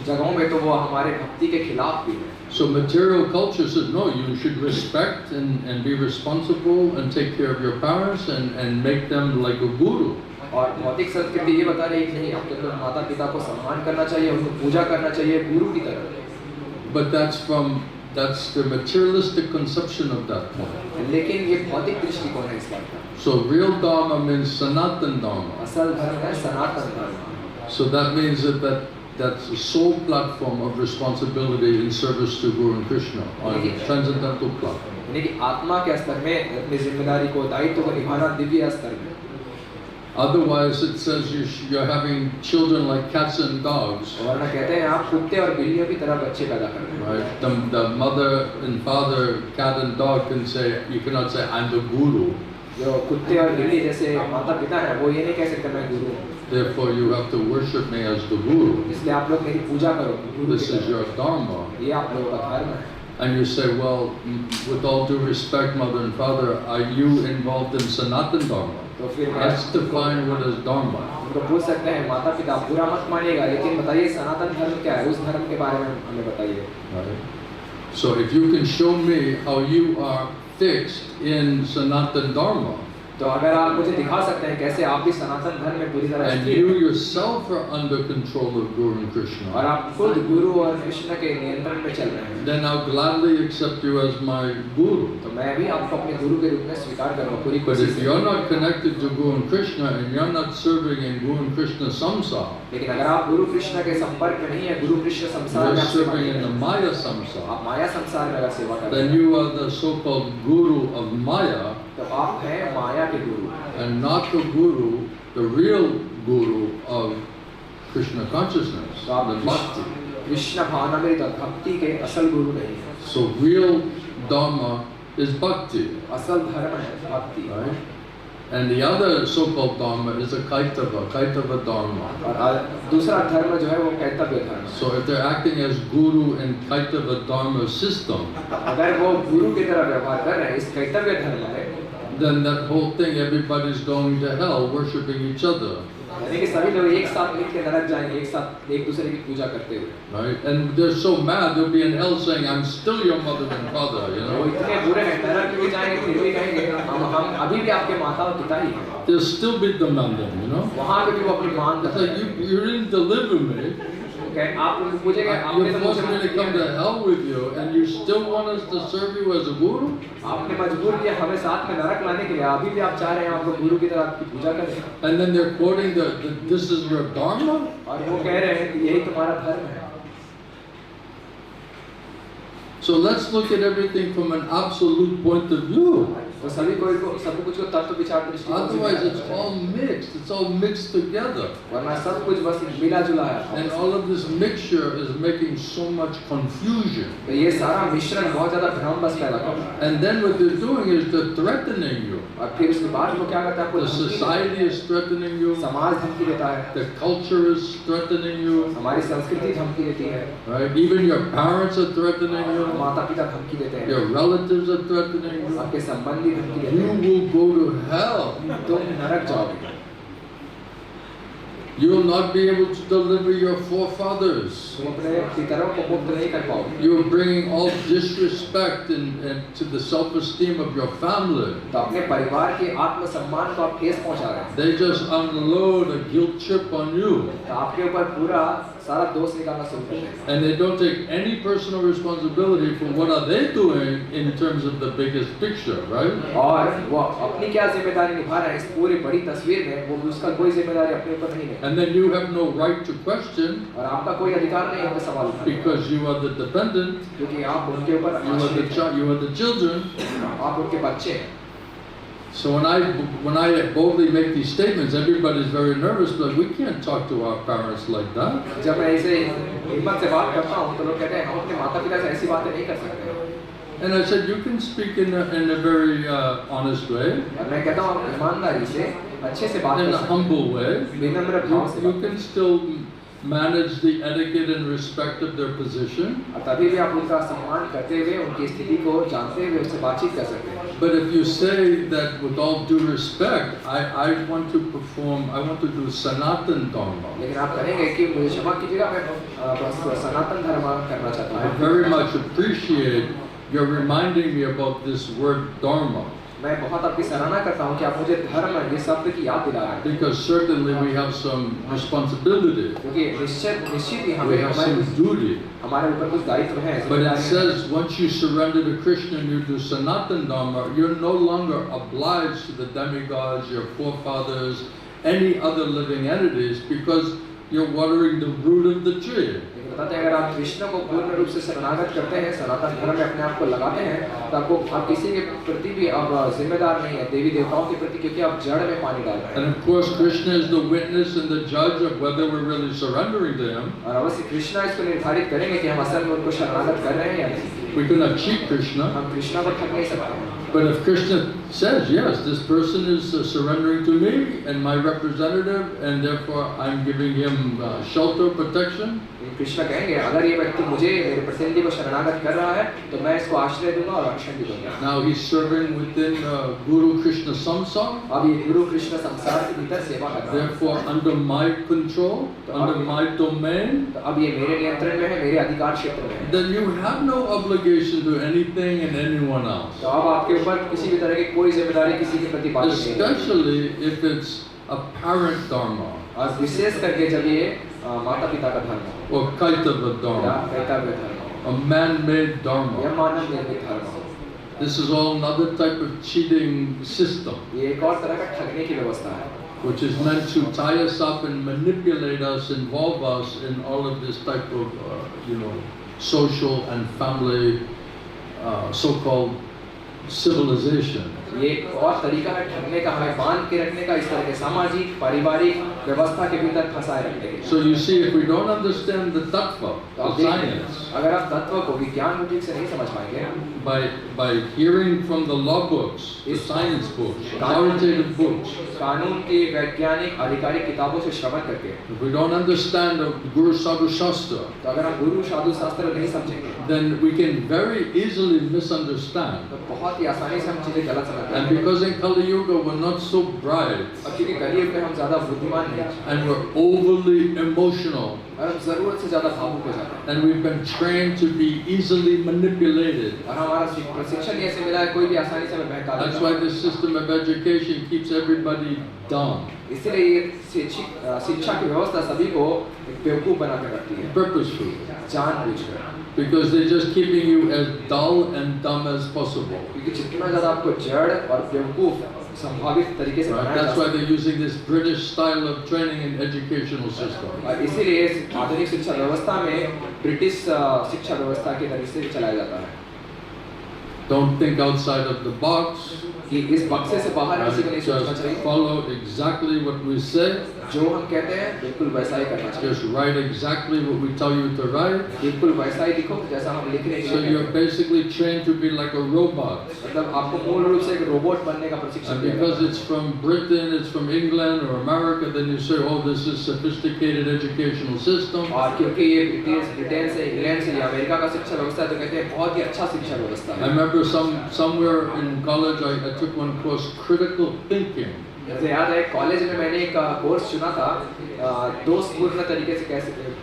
जगहों में तो वो हमारे भक्ति के खिलाफ भी है। So material culture says, no, you should respect and be responsible and take care of your parents and make them like a guru. और भौतिक संस्कृति ये बता रही है कि नहीं, आपको तो माता पिता को सम्मान करना चाहिए, उनको पूजा करना चाहिए गुरु की तरह। But that's the materialistic conception of that point. लेकिन ये भौतिक दृष्टिकोण है इस बात का। So real dharma means sanatan dharma. असल धर्म है सनातन धर्म। So that means that's the sole platform of responsibility in service to Guru and Krishna on a transcendental platform. यानी कि आत्मा के स्तर में अपनी जिम्मेदारी को दायित्व को निभाना दिव्य स्तर में। Otherwise it says you're having children like cats and dogs. वरना कहते हैं आप कुत्ते और बिल्लियों की तरह बच्चे पैदा कर रहे हैं। Right? The mother and father, cat and dog can say, you cannot say I'm the guru. जो कुत्ते और बिल्ली जैसे माता पिता हैं वो ये नहीं कह सकते मैं गुरु हूँ। Therefore you have to worship me as the guru. इसलिए आप लोग मेरी पूजा करो। This is your dharma. ये आप लोगों का धर्म है। And you say, well, with all due respect, mother and father, are you involved in Sanatan Dharma? तो फिर Let's define what is Dharma. उनको पूछ सकते हैं माता पिता बुरा मत मानिएगा लेकिन बताइए सनातन धर्म क्या है, उस धर्म के बारे में हमें बताइए। Right? So if you can show me how you are fixed in Sanatan Dharma, तो अगर आप मुझे दिखा सकते हैं कैसे आप भी सनातन धर्म में पूरी तरह and you yourself are under control of Guru and Krishna, और आप खुद गुरु और कृष्ण के नियंत्रण में चल रहे हैं, then I'll gladly accept you as my guru. तो मैं भी आपको अपने गुरु के रूप में स्वीकार करूँगा पूरी But कोशिश if से। you're not connected to Guru and Krishna and you're not serving in Guru and Krishna samsara, लेकिन अगर आप गुरु कृष्ण के संपर्क में नहीं है, गुरु कृष्ण संसार you're में आप सेवा serving नहीं in the करते, Maya samsara, आप माया संसार में अगर सेवा करते then हैं, you are the so-called guru of Maya तो आप हैं माया के गुरु and not the guru, the real guru of Krishna consciousness, तो आप the bhakti. कृष्ण भावनामृत भक्ति के असल गुरु नहीं है। So real dharma is bhakti, असल धर्म है भक्ति, right? And the other so-called dharma is a kaitava dharma. और दूसरा धर्म जो है वो कर्तव्य धर्म। So if they're acting as guru in kaitava dharma system, अगर वो गुरु की तरह व्यवहार कर रहे हैं इस कर्तव्य धर्म में, then that whole thing, everybody's going to hell worshipping each other, यानी कि सभी लोग एक साथ मिलकर नरक जाएंगे, एक साथ एक दूसरे की पूजा करते हुए। right? And they're so mad, they'll be in hell saying, I'm still your mother and father, you वो know? इतने बुरे हैं, नरक में जाएंगे फिर भी कहेंगे हम अभी भी आपके माता और पिता ही हैं। They'll still be demanding, you know? वहाँ पे भी वो अपनी मांग It's करते like, हैं। you didn't deliver me, आप उनको पूछेंगे आपने you're तो मुझे forcing me to come to hell with you, and you still want us to serve you as a guru? आपने मजबूर किया हमें साथ में नरक लाने के लिए, अभी भी आप चाह रहे हैं आप लोग गुरु की तरह आपकी पूजा करें। And then they're quoting this is your dharma? और वो कह रहे हैं कि यही तुम्हारा धर्म है। So let's look at everything from an absolute point of view. तो सभी कुछ को तत्व विचार दृष्टिकोण से Otherwise, देखना it's चाहिए। all mixed. It's all mixed together. वरना सब कुछ बस मिला जुला है। And all of this mixture is making so much confusion. तो ये सारा मिश्रण बहुत ज़्यादा भ्रम बस पैदा कर रहा है। And then what they're doing is they're threatening you. और फिर उसके बाद वो क्या करता है, आपको The धमकी देता society है। is threatening you. समाज धमकी देता है, The culture is threatening you. हमारी संस्कृति धमकी देती है, Right? Even your parents are threatening you. माता पिता धमकी देते हैं, Your relatives are threatening you. आपके संबंधी धमकी देते You हैं, will go to hell. तुम नरक जाओगे। You will not be able to deliver your forefathers. तुम अपने पितरों को मुक्त नहीं कर पाओगे। You are bringing all disrespect to the self-esteem of your family. तो अपने परिवार के आत्मसम्मान को आप ठेस पहुंचा रहे हैं। They just unload a guilt trip on you. तो आपके ऊपर पूरा सारा दोष निकालना शुरू कर देंगे। And they don't take any personal responsibility for what are they doing in terms of the biggest picture, right? और वो अपनी क्या जिम्मेदारी निभा रहे हैं इस पूरी बड़ी तस्वीर में, वो उसका कोई जिम्मेदारी अपने ऊपर नहीं है। And then you have no right to question. और आपका कोई अधिकार नहीं है उनसे सवाल उठाने का। Because you are the dependent. क्योंकि आप उनके ऊपर आश्रित हैं। You are the children. आप उनके बच्चे हैं। So when I boldly make these statements, everybody's very nervous, but we can't talk to our parents like that. जब मैं ऐसे हिम्मत से बात करता हूँ तो लोग कहते हैं हम अपने माता-पिता से ऐसी बातें नहीं कर सकते। And I said you can speak in a very honest way. मैं कहता हूँ आप ईमानदारी से अच्छे से बात in कर a सकते हैं। humble way. विनम्र भाव से You can still manage the etiquette and respect of their position. तभी भी आप उनका सम्मान करते हुए उनकी स्थिति को जानते हुए उनसे बातचीत कर सकते हैं। But if you say that with all due respect, I want to do Sanatan Dharma. लेकिन आप कहेंगे कि मुझे क्षमा कीजिएगा मैं बस सनातन धर्म करना चाहता I हूँ। very much appreciate your reminding me about this word Dharma. मैं बहुत आपकी सराहना करता हूँ कि आप मुझे धर्म ये शब्द की याद दिला रहे हैं। Because certainly we have some responsibility. क्योंकि निश्चित ही We have some duty. हमारे ऊपर कुछ दायित्व है। But it says once you surrender to Krishna and you do Sanatan Dharma, you're no longer obliged to the demigods, your forefathers, any other living entities, because you're watering the root of the tree. बताते हैं अगर आप कृष्ण को पूर्ण रूप से शरणागत करते हैं, सनातन धर्म में अपने आप को लगाते हैं, तो आपको आप किसी के प्रति भी अब जिम्मेदार नहीं है, देवी देवताओं के प्रति, क्योंकि आप जड़ में पानी डाल रहे हैं। And of course, Krishna is the witness and the judge of whether we're really surrendering to him. और अवश्य कृष्ण इसको निर्धारित करेंगे कि हम असल में उनको शरणागत कर रहे हैं या नहीं। We cannot cheat Krishna. हम कृष्ण को ठग नहीं सकते। But if Krishna says, yes, this person is surrendering to me and my representative, and therefore I'm giving him shelter, protection. Krishna कहेंगे अगर ये व्यक्ति मुझे मेरे प्रतिनिधि को शरणागत कर रहा है तो मैं इसको आश्रय दूंगा और रक्षण भी दूंगा। Now he's serving within Guru Krishna Samsara. अब ये गुरु कृष्ण संसार के भीतर सेवा कर रहा है। Therefore, under my control, under my domain. तो अब ये मेरे नियंत्रण में है, मेरे अधिकार क्षेत्र में है। Then you have no obligation to anything and anyone else. तो अब आपके ऊपर किसी भी तरह की कोई जिम्मेदारी किसी के प्रति बाकी नहीं है। Especially if it's a parent dharma. और विशेष करके जब ये माता पिता का धर्म हो Or kaitava या dharma. कर्तव्य धर्म हो A man-made या dharma. मानव निर्मित धर्म हो, This is all another type of cheating system, ये एक और तरह का ठगने की व्यवस्था है, which is meant to tie us up and manipulate us, involve us in all of this type of, social and family, so-called civilization. ये एक और तरीका है ठगने का, हमें बांध के रखने का, इस तरह के सामाजिक पारिवारिक व्यवस्था के भीतर फंसाए रखने के। So you see, if we don't understand the tattva, तो आप the देखिए, science, अगर आप तत्व को विज्ञान को ठीक से नहीं समझ पाएंगे, by hearing from the law books, the science books, authoritative books, कानून की वैज्ञानिक आधिकारिक किताबों से श्रवण करके, if we don't understand the Guru Sadhu Shastra, तो अगर हम गुरु साधु शास्त्र नहीं समझेंगे, then we can very easily misunderstand. तो बहुत ही आसानी से हम चीजें गलत समझ And पाएंगे। because in Kali Yuga we're not so bright, और क्योंकि कलियुग में हम ज्यादा बुद्धिमान नहीं हैं and we're overly emotional, और हम जरूरत से ज्यादा भावुक हो जाते हैं, and we've been trained to be easily manipulated. और हमारा प्रशिक्षण ऐसे मिला है कोई भी आसानी से हमें बहका That's देता why है। this system of education keeps everybody dumb, इसीलिए ये शिक्षा की व्यवस्था सभी को एक बेवकूफ बना कर रखती है, purposefully, जानबूझकर, because they're just keeping you as dull and dumb as possible. क्योंकि जितना ज्यादा आपको जड़ और बेवकूफ संभावित तरीके से Right? बनाया That's जा why सकता they're using this British style of training and educational system. है, और इसीलिए इस आधुनिक शिक्षा व्यवस्था में ब्रिटिश शिक्षा व्यवस्था के तरीके से चलाया जाता है Don't think outside of the box. कि इस बक्से से बाहर किसी को नहीं सोचना Just चाहिए, follow exactly what we say. जो हम कहते हैं बिल्कुल वैसा ही करना चाहिए, Just write exactly what we tell you to write. बिल्कुल वैसा ही लिखो जैसा हम लिखने के So लिए you're कहते हैं। basically trained to be like a robot. मतलब आपको मूल रूप से एक रोबोट बनने का प्रशिक्षण And दिया because जाता है। it's from Britain, it's from England or America, then you say, oh, this is sophisticated educational system. और क्योंकि ये ब्रिटेन से, इंग्लैंड से या अमेरिका का शिक्षा व्यवस्था है, तो कहते हैं बहुत ही अच्छा शिक्षा व्यवस्था I है। remember somewhere in college, I took one course, critical thinking. मुझे याद है कॉलेज में मैंने एक कोर्स चुना था दोस्तपूर्ण तरीके से कैसे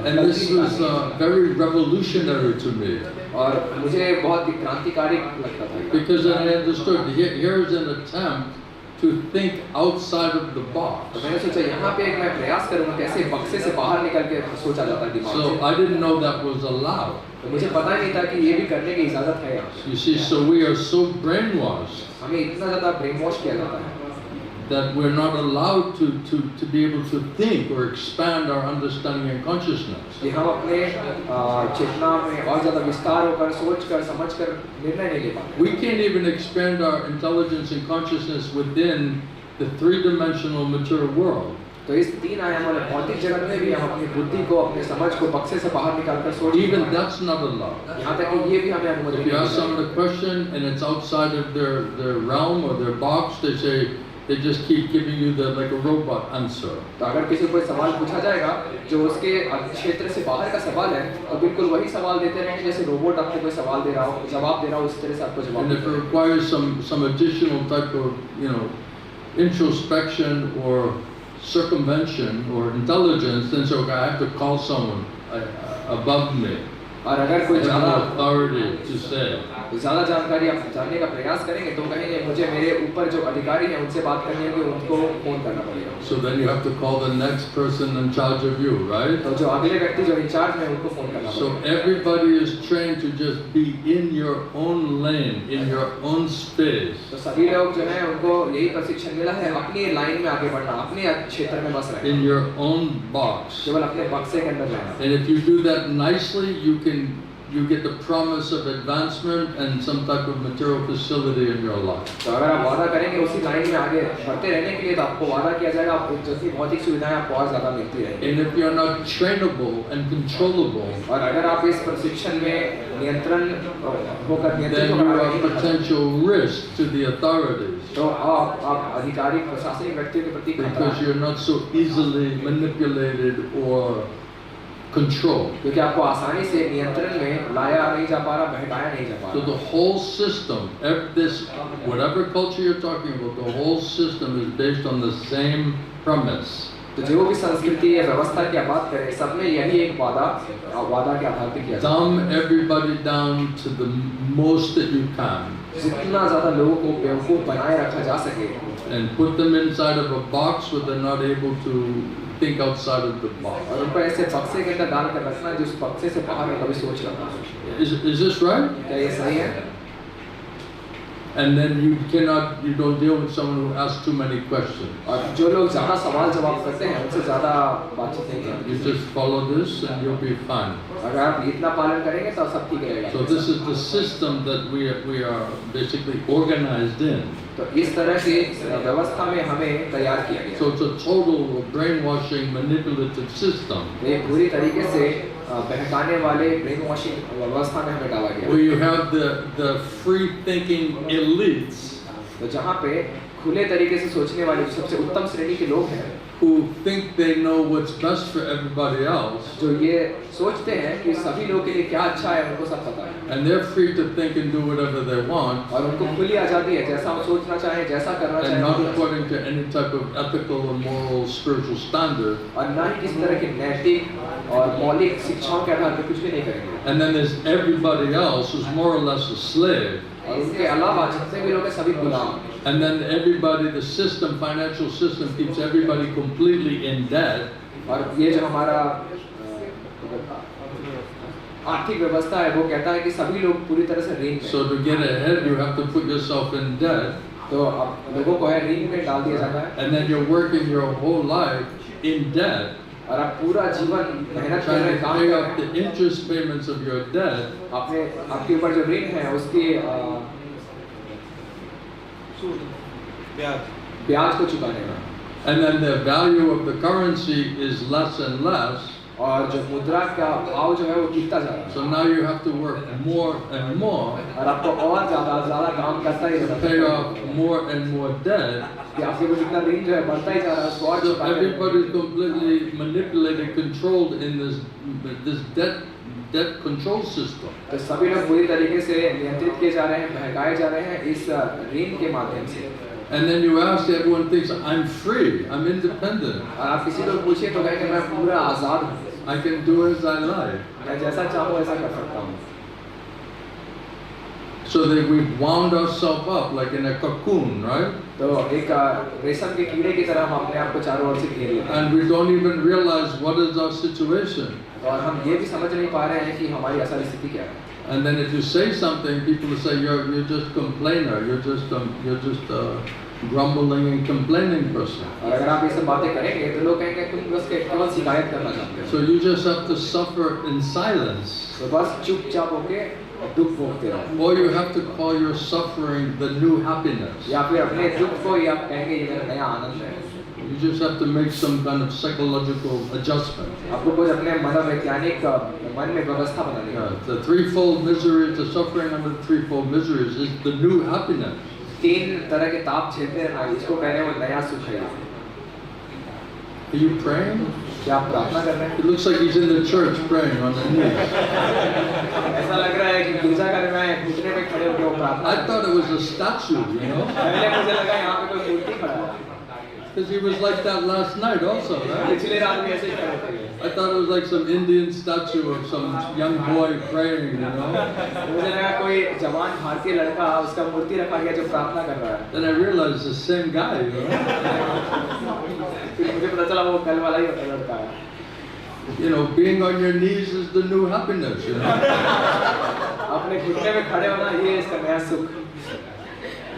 And this was very revolutionary to me. और मुझे बहुत क्रांतिकारी लगता था Because I understood here's an attempt to think outside of the box. तो मैंने सोचा यहाँ पे मैं प्रयास करूँगा कैसे बक्से से बाहर निकल के सोचा जाता है दिमाग So से। I didn't know that was allowed. तो मुझे पता ही नहीं था कि ये भी करने की इजाजत है यहाँ। You see, so we are so brainwashed हमें इतना ज़्यादा ब्रेन वॉश किया जाता है that we're not allowed to be able to think or expand our understanding and consciousness. कि हम अपने चेतना में और ज़्यादा विस्तार होकर सोचकर समझकर निर्णय नहीं ले पाते। We can't even expand our intelligence and consciousness within the three-dimensional material world. तो इस तीन आयाम वाले भौतिक जगत में भी हम अपनी बुद्धि को अपनी समझ को बक्से से बाहर निकालकर सोच Even that's not allowed. यहाँ तक कि ये भी हमें अनुमति If you नहीं ask है। someone a question and it's outside of their realm or their box, they just keep giving you like a robot answer. तो अगर किसी को कोई सवाल पूछा जाएगा जो उसके क्षेत्र से बाहर का सवाल है तो बिल्कुल वही सवाल देते रहेंगे जैसे रोबोट आपको कोई सवाल दे रहा हो जवाब दे रहा हो उस तरह से आपको जवाब And if it requires some additional type of introspection or circumvention or intelligence, then it's okay, I have to call someone above me. और अगर कोई ज़्यादा authority to say. ज़्यादा जानकारी आप जानने का प्रयास करेंगे तो कहेंगे मुझे मेरे ऊपर जो अधिकारी हैं उनसे बात करनी है कि उनको फोन करना पड़ेगा। So then you have to call the next person in charge of you, right? तो जो अगले व्यक्ति जो इंचार्ज में उनको फोन करना So पड़ेगा। everybody is trained to just be in your own lane, in your own space. तो सभी लोग जो हैं उनको यही प्रशिक्षण मिला है अपनी लाइन में आगे बढ़ना अपने क्षेत्र में बस रहना In your own box. केवल अपने बक्से के अंदर रहना। And if you do that nicely, you get the promise of advancement and some type of material facility in your life. तो अगर आप वादा करेंगे उसी लाइन में आगे बढ़ते रहने के लिए तो आपको वादा किया जाएगा आपको जैसी भौतिक सुविधाएं आपको और ज़्यादा मिलती रहेंगी। And if you're not trainable and controllable, और अगर आप इस प्रशिक्षण में नियंत्रण होकर नियंत्रित then you होकर are आगे potential risk to the authorities. तो आप अधिकारी प्रशासनिक व्यक्तियों के प्रति खतरा Because you're not so easily manipulated or controlled. क्योंकि आपको आसानी से नियंत्रण में लाया नहीं जा पा रहा बहकाया नहीं जा पा So रहा। the whole system, whatever culture you're talking about, the whole system is based on the same premise. तो जो भी संस्कृति या व्यवस्था की आप बात करें सब में यही एक वादा के आधार पर किया जाता Dumb everybody down to the most that you can. है जितना ज़्यादा लोगों को बेवकूफ़ बनाए रखा जा सके And put them inside of a box where they're not able to think outside of the box. और उनको ऐसे बक्से के अंदर डाल कर रखना जिस बक्से से बाहर में कभी सोच रहा Is this right? क्या ये सही है? And then you don't deal with someone who asks too many questions. और जो लोग ज़्यादा सवाल जवाब करते हैं उनसे ज़्यादा बातचीत नहीं करते। You just follow this and you'll be fine. अगर आप इतना पालन करेंगे तो सब ठीक रहेगा। So this is the system that we are basically organized in. तो इस तरह की व्यवस्था में हमें तैयार किया गया। So it's a total brainwashing, manipulative system. ये पूरी तरीके से बहकाने वाले ब्रेन वॉशिंग व्यवस्था में हमें डाला गया। Where you have the free thinking elites तो जहाँ पे खुले तरीके से सोचने वाले जो सबसे उत्तम श्रेणी के लोग हैं who think they know what's best for everybody else, जो ये सोचते हैं कि सभी लोगों के लिए क्या अच्छा है उनको सब पता है and they're free to think and do whatever they want, और उनको खुली आज़ादी है जैसा हम सोचना चाहें जैसा करना and not चाहें according to any type of ethical or moral spiritual standard. और ना ही किसी तरह की नैतिक और मौलिक शिक्षाओं के आधार पर कुछ भी नहीं करेंगे। And then there's everybody else who's more or less a slave. और उनके अलावा जितने भी लोग हैं सभी गुलाम हैं। And then everybody, the system, financial system, keeps everybody completely in debt. और ये जो हमारा आर्थिक व्यवस्था है वो कहता है कि सभी लोग पूरी तरह से ऋण में। So to get ahead, you have to put yourself in debt. तो अब लोगों को है ऋण में डाल दिया जाता है And then you're working your whole life in debt, और आप पूरा जीवन मेहनत कर trying रहे to हैं काम pay कर up रहे the interest payments of your debt. हैं आपने आपके ऊपर जो ऋण है उसकी ब्याज को चुकाने में And then the value of the currency is less and less. और जो मुद्रा का भाव जो है वो गिरता जा रहा है So now you have to work more and more और आपको और ज़्यादा काम करता ही to रहना pay है off more and more debt. कि आपके ऊपर जितना ऋण जो है बढ़ता ही जा रहा है उसको और So चुकाने में। everybody is completely manipulated, controlled in this debt control system. तो सभी लोग पूरी तरीके से नियंत्रित किए जा रहे हैं बहकाए जा रहे हैं इस ऋण के माध्यम से। And then you ask, everyone thinks I'm free, I'm independent. और आप किसी को पूछिए तो कहेंगे मैं पूरा आजाद हूँ, I can do as I like. मैं जैसा चाहूँ ऐसा कर सकता हूँ. So that we've wound ourselves up like in a cocoon, right? तो एक रेशम के कीड़े की तरह हम अपने आप को चारों ओर से घेर लेते हैं. And we don't even realize what is our situation. और हम ये भी समझ नहीं पा रहे हैं कि हमारी असल स्थिति क्या है. And then if you say something, people will say you're just complainer, you're just a grumbling and complaining person. और अगर आप ये सब बातें करेंगे तो लोग कहेंगे तुम बस केवल शिकायत करना चाहते हो. So you just have to suffer in silence. तो बस चुपचाप होके दुख भोगते रहो. Or you have to call your suffering the new happiness. या फिर अपने दुख को ही आप कहेंगे ये मेरा नया आनंद है. You just have to make some kind of psychological adjustment. आपको कुछ अपने मनोवैज्ञानिक मन में व्यवस्था बनानी है. The threefold miseries, the suffering under the threefold miseries is the new happiness. 3 तरह के ताप झेलते रहना, इसको कह रहे हैं वो नया सुख है. Are you praying? क्या आप प्रार्थना कर रहे हैं? It looks like he's in the church praying on the knees. ऐसा लग रहा है कि गिरजाघर में घुटने पे खड़े होकर वो प्रार्थना. I thought it was a statue, you know. पहले मुझे लगा यहाँ पे कोई मूर्ति खड़ा है. Because he was like that last night also, right? पिछले रात भी ऐसे ही खड़े थे. I thought it was like some Indian statue of some young boy praying, you know. मुझे लगा कोई जवान भारतीय लड़का उसका मूर्ति रखा गया जो प्रार्थना कर रहा है. Then I realized it's the same guy, you know. फिर मुझे पता चला वो कल वाला ही लड़का है. You know, being on your knees is the new happiness, you know. अपने घुटने में खड़े होना ये इसका नया सुख.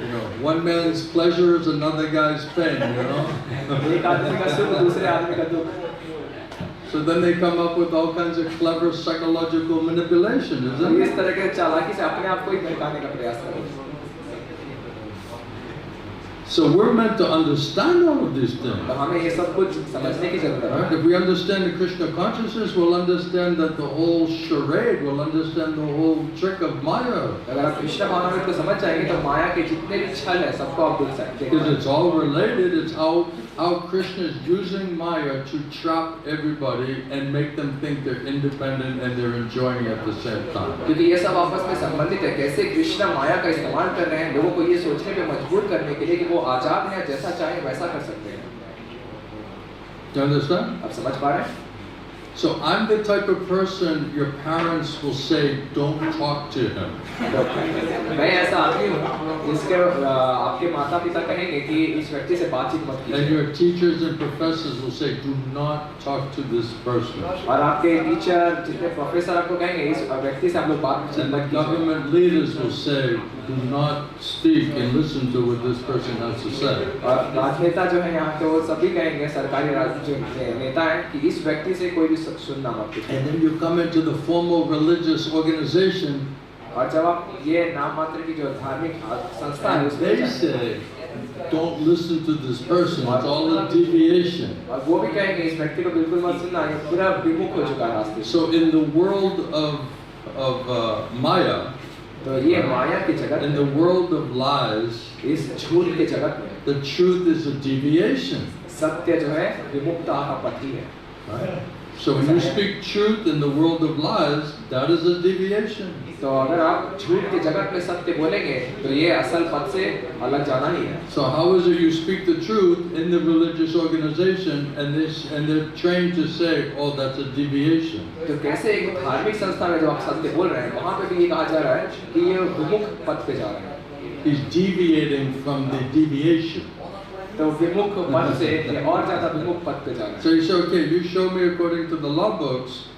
You know, one man's pleasure is another guy's pain, you know. एक आदमी का सुख दूसरे आदमी का दुख. So then they come up with all kinds of clever psychological manipulation, isn't it? इस तरह के चालाकी से अपने आप को ही बहकाने का प्रयास करते हैं. So we're meant to understand all of these things. तो हमें ये सब कुछ समझने की जरूरत है. Right? If we understand the Krishna consciousness, we'll understand that the whole charade, we'll understand the whole trick of Maya. अगर आप कृष्ण भावनामृत को समझ जाएंगे तो माया के जितने भी छल है सबको आप देख सकते हैं. Because it's all related. It's how Krishna is using Maya to trap everybody and make them think they're independent and they're enjoying it at the same time. क्योंकि ये सब आपस में संबंधित है. कैसे कृष्ण माया का इस्तेमाल कर रहे हैं लोगों को ये सोचने पे मजबूर करने के लिए कि वो आजाद हैं, जैसा चाहे वैसा कर सकते हैं. Do you understand? आप समझ पा रहे हैं? So I'm the type of person your parents will say, don't talk to him. मैं ऐसा आदमी हूँ जिसके आपके माता पिता कहेंगे कि इस व्यक्ति से बातचीत मत कीजिए. And your teachers and professors will say, do not talk to this person. और आपके टीचर जितने प्रोफेसर आपको कहेंगे इस व्यक्ति से आप लोग बात And the मत कीजिए. government leaders will say, do not speak and listen to what this person has to say. और राजनेता जो है यहाँ के वो सभी कहेंगे सरकारी जो नेता हैं कि इस व्यक्ति से कोई भी सुनना मत कीजिए. And then you come into the formal religious organization, और जब आप ये नाम मात्र की जो धार्मिक संस्था है and उसमें they जाते हैं, say, don't listen to this person, it's all a deviation. और वो भी कहेंगे इस व्यक्ति को बिल्कुल मत सुनना, ये पूरा विमुख हो चुका है रास्ते से. So in the world of Maya, तो ये माया की जगत in the world of lies, इस झूठ के जगत में the truth is a deviation. सत्य जो है विमुक्ता का पथ ही है. Right? So when you speak truth in the world of lies, that is a deviation. तो अगर आप झूठ के जगत में सत्य बोलेंगे तो ये असल पथ से अलग जाना ही है. So how is it you speak the truth in the religious organization and they're trained to say, oh, that's a deviation? तो कैसे एक धार्मिक संस्था में जो आप सत्य बोल रहे हैं वहाँ पे भी ये कहा जा रहा है कि ये विमुख पथ पे जा रहे हैं. He's deviating from the deviation. तो विमुख पथ से ये और ज्यादा विमुख पथ पे जा रहे हैं. So you say, okay, you show me according to the law books,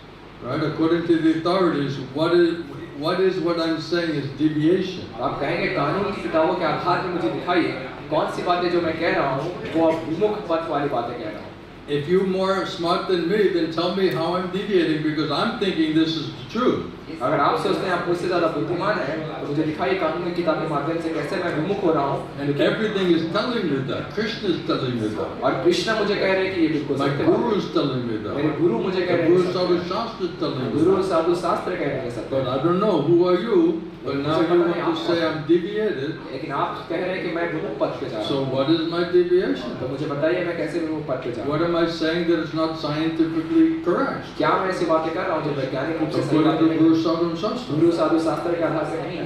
right? According to the authorities, what I'm saying is deviation. आप कहेंगे कानून की किताबों के आधार पर मुझे दिखाइए कौन सी बातें जो मैं कह रहा हूँ वो आप विमुख पथ वाली बातें कह रहा हूँ. If you're more smart than me, then tell me how I'm deviating because I'm thinking this is the truth. अगर आप सोचते हैं आप मुझसे ज़्यादा बुद्धिमान हैं तो मुझे दिखाइए कानून की किताब के माध्यम से कैसे मैं विमुख हो रहा हूँ. And everything is telling me that. Krishna is telling me that. और कृष्ण मुझे कह रहे हैं कि ये बिल्कुल My सत्य बात guru है. is telling me that. मेरे गुरु मुझे कह The रहे Guru हैं Sadhu Shastra is telling me Guru that. साधु शास्त्र कह रहे हैं सत्य. But I don't know who are you, but now you want to say I'm deviated. लेकिन आप कह रहे हैं कि मैं विमुख पथ पे जा रहा हूँ. So what is my deviation? तो मुझे बताइए मैं कैसे विमुख पथ पे जा रहा हूँ. What am I saying that is not scientifically correct? क्या मैं ऐसी बातें कर रहा हूँ जो वैज्ञानिक रूप से सही According बातें to नहीं Guru हैं? Sadhu Shastra. गुरु साधु शास्त्र के आधार से नहीं है.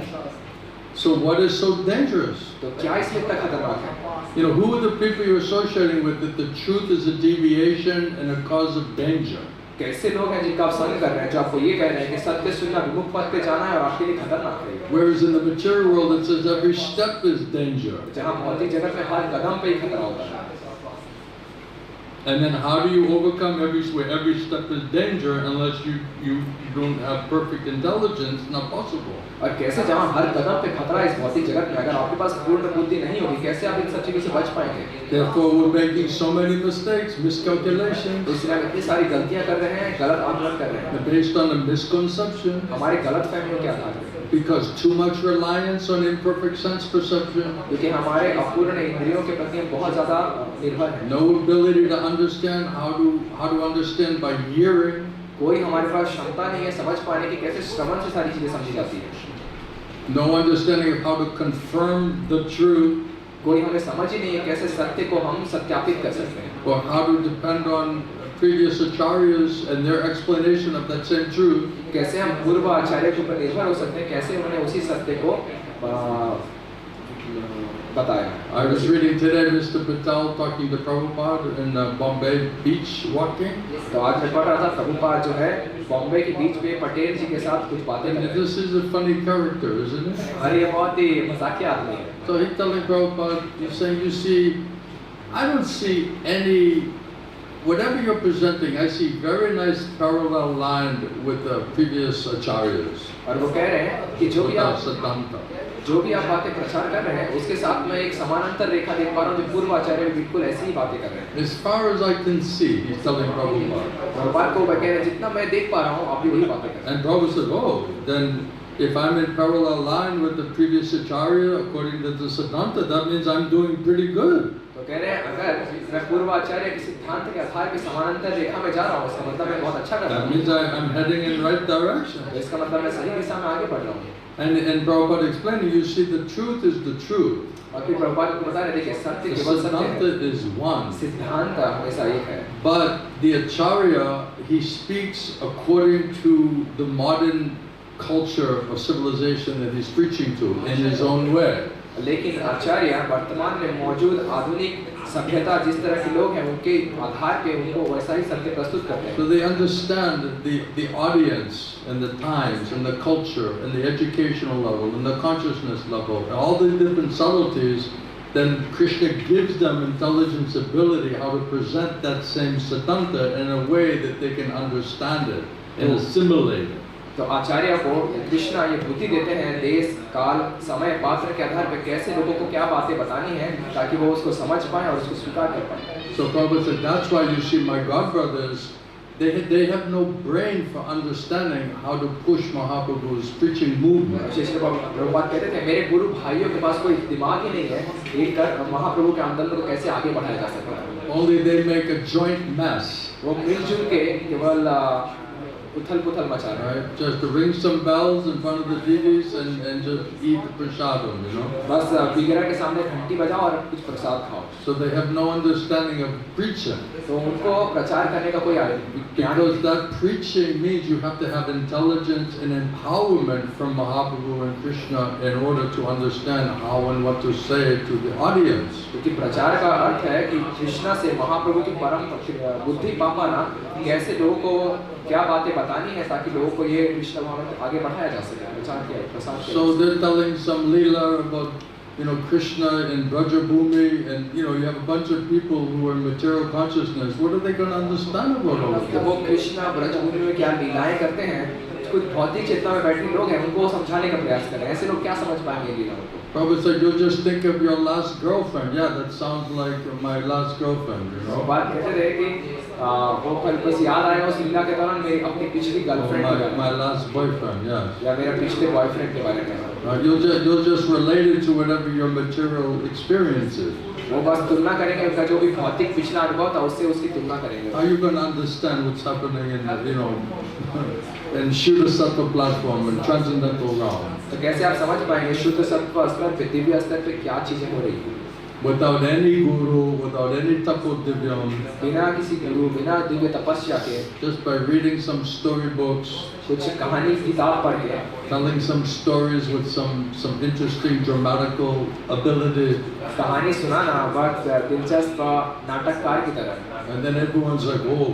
So what is so dangerous? तो क्या इसमें इतना खतरनाक है? You know, who are the people you're associating with that the truth is a deviation and a cause of danger? कैसे लोग हैं जिनका आप संग कर रहे हैं जो आपको ये कह रहे हैं कि सत्य सुनना विमुख पथ पे जाना है और आपके लिए खतरनाक है? Whereas in the material world it says every step is danger. जहाँ भौतिक जगत में हर कदम पे ही खतरा होता है। And then how do you overcome every step is danger unless you don't have perfect intelligence? Not possible. और कैसे जहाँ हर कदम पे खतरा है इस भौतिक जगत में, अगर आपके पास पूर्ण बुद्धि नहीं होगी, कैसे आप इन सब चीजों से बच पाएंगे? Therefore, we're making so many mistakes, miscalculations. इसलिए हम इतनी सारी गलतियाँ कर रहे हैं, गलत आकलन कर रहे हैं। Based on a misconception. हमारी गलत फहमियों के आधार पर। Because too much reliance on imperfect sense perception. क्योंकि हमारे अपूर्ण इंद्रियों के प्रति हम बहुत ज़्यादा निर्भर हैं। No ability to understand how to understand by hearing. कोई हमारे पास क्षमता नहीं है समझ पाने की कैसे श्रवण से सारी चीजें समझी जाती है। No understanding of how to confirm the truth. कोई हमें समझ ही नहीं है कैसे सत्य को हम सत्यापित कर सकते हैं। Or how to depend on previous acharyas and their explanation of that same truth. कैसे हम पूर्व आचार्य के ऊपर निर्भर हो सकते हैं, कैसे उन्होंने उसी सत्य को बताया। I was reading today Mr. Patel talking to Prabhupada in Bombay beach walking. तो आज मैं पढ़ रहा था प्रभुपाद जो है बॉम्बे के बीच पे पटेल जी के साथ कुछ बातें कर रहे हैं। This is a funny character, isn't it? अरे ये बहुत ही मजाकिया आदमी है। So he's telling Prabhupada, he's saying, you see, I don't see any, whatever you're presenting, I see very nice parallel line with the previous acharyas. और वो कह रहे हैं कि जो भी आप बातें प्रचार कर रहे हैं उसके साथ में एक समानांतर रेखा देख पा रहा हूँ जो पूर्व आचार्य बिल्कुल ऐसी ही बातें कर रहे हैं। As far as I can see, he's telling Prabhupada. Prabhupada को वो कह रहे हैं जितना मैं देख पा रहा हूँ आप भी वही बातें कर रहे हैं। And Prabhupada said, oh, then if I'm in parallel line with the previous acharya according to the Siddhanta, that means I'm doing pretty good. तो कह रहे हैं अगर मैं पूर्व आचार्य के सिद्धांत के आधार पे समानांतर रेखा में जा रहा हूँ इसका मतलब मैं बहुत अच्छा कर रहा हूँ। That means I'm heading in right direction. तो इसका मतलब मैं सही दिशा में आगे बढ़ रहा हूँ। And Prabhupada explaining, you see, the truth is the truth. और फिर प्रभुपाद को बता रहे देखिए सत्य The केवल सत्य Siddhanta है। is one. सिद्धांत हमेशा एक है। But the acharya, he speaks according to the modern culture of civilization that he's preaching to in his own way. लेकिन आचार्य वर्तमान में मौजूद आधुनिक सभ्यता जिस तरह के लोग हैं उनके आधार पे उनको वैसा ही सत्य प्रस्तुत करते हैं। So they understand the audience and the times and the culture and the educational level and the consciousness level and all the different subtleties. Then Krishna gives them intelligence, ability how to present that same Siddhanta in a way that they can understand it and assimilate it. तो आचार्य को कृष्णा ये बुद्धि देते हैं देश काल समय पात्र के आधार पर कैसे लोगों को क्या बातें बतानी है ताकि वो उसको समझ पाए और उसको स्वीकार कर पाए। So Prabhupada said, that's why you see my godbrothers, they have no brain for understanding how to push Mahaprabhu's preaching movement. Prabhupada कहते थे मेरे गुरु भाइयों के पास कोई दिमाग ही नहीं है एक कर महाप्रभु के आंदोलन को कैसे आगे बढ़ाया जा सकता है। Only they make a joint mess. वो मिलजुल के केवल उथल-पुथल मचा रहे हैं। Just to ring some bells in front of the deities and just eat the prasadam, you know. बस विग्रह के सामने घंटी बजाओ और कुछ प्रसाद खाओ। So they have no understanding of preaching. तो उनको प्रचार करने का कोई Because that preaching means you have to have intelligence and empowerment from Mahaprabhu and Krishna in order to understand how and what to say to the audience. क्योंकि प्रचार का अर्थ है कि कृष्णा से महाप्रभु की परम बुद्धि पा पाना कैसे लोगों को क्या बातें बतानी है ताकि लोगों को ये कृष्ण भाव आगे बढ़ाया जा सके प्रचार किया प्रसार किया। So they're telling some leela about, you know, Krishna in Brajabhumi, and you know you have a bunch of people who are material consciousness. What are they going to understand about all of तो वो this? Krishna Braj Bhoomi में क्या लीलाएं करते हैं कुछ भौतिक चेतना में बैठे लोग हैं उनको समझाने का प्रयास कर रहे हैं ऐसे लोग क्या समझ पाएंगे लीलाओं को। Prabhupada said, you'll just think of your last girlfriend. Yeah, that sounds like my last girlfriend, you know. बात कहते रहे कि वो कल बस याद आया उस लीला के दौरान मेरी अपनी पिछली गर्लफ्रेंड के बारे में My last boyfriend, yes. या मेरा पिछले बॉयफ्रेंड के बारे में। You'll just relate it to whatever your material experience is. वो बस तुलना करेंगे उनका जो भी भौतिक पिछला अनुभव था उससे उसकी तुलना करेंगे। How are you going to understand what's happening in, you know, in Shuddha Sattva platform and transcendental realm? तो कैसे आप समझ पाएंगे शुद्ध सत्व स्तर पे दिव्य स्तर पे क्या चीजें हो रही हैं? Without any guru, without any tapodivyam, बिना किसी गुरु बिना दिव्य तपस्या के just by reading some storybooks, कुछ कहानी किताब पढ़ के, telling some stories with some interesting dramatical ability. कहानी सुनाना बहुत दिलचस्प नाटककार की तरह। And then everyone's like, oh,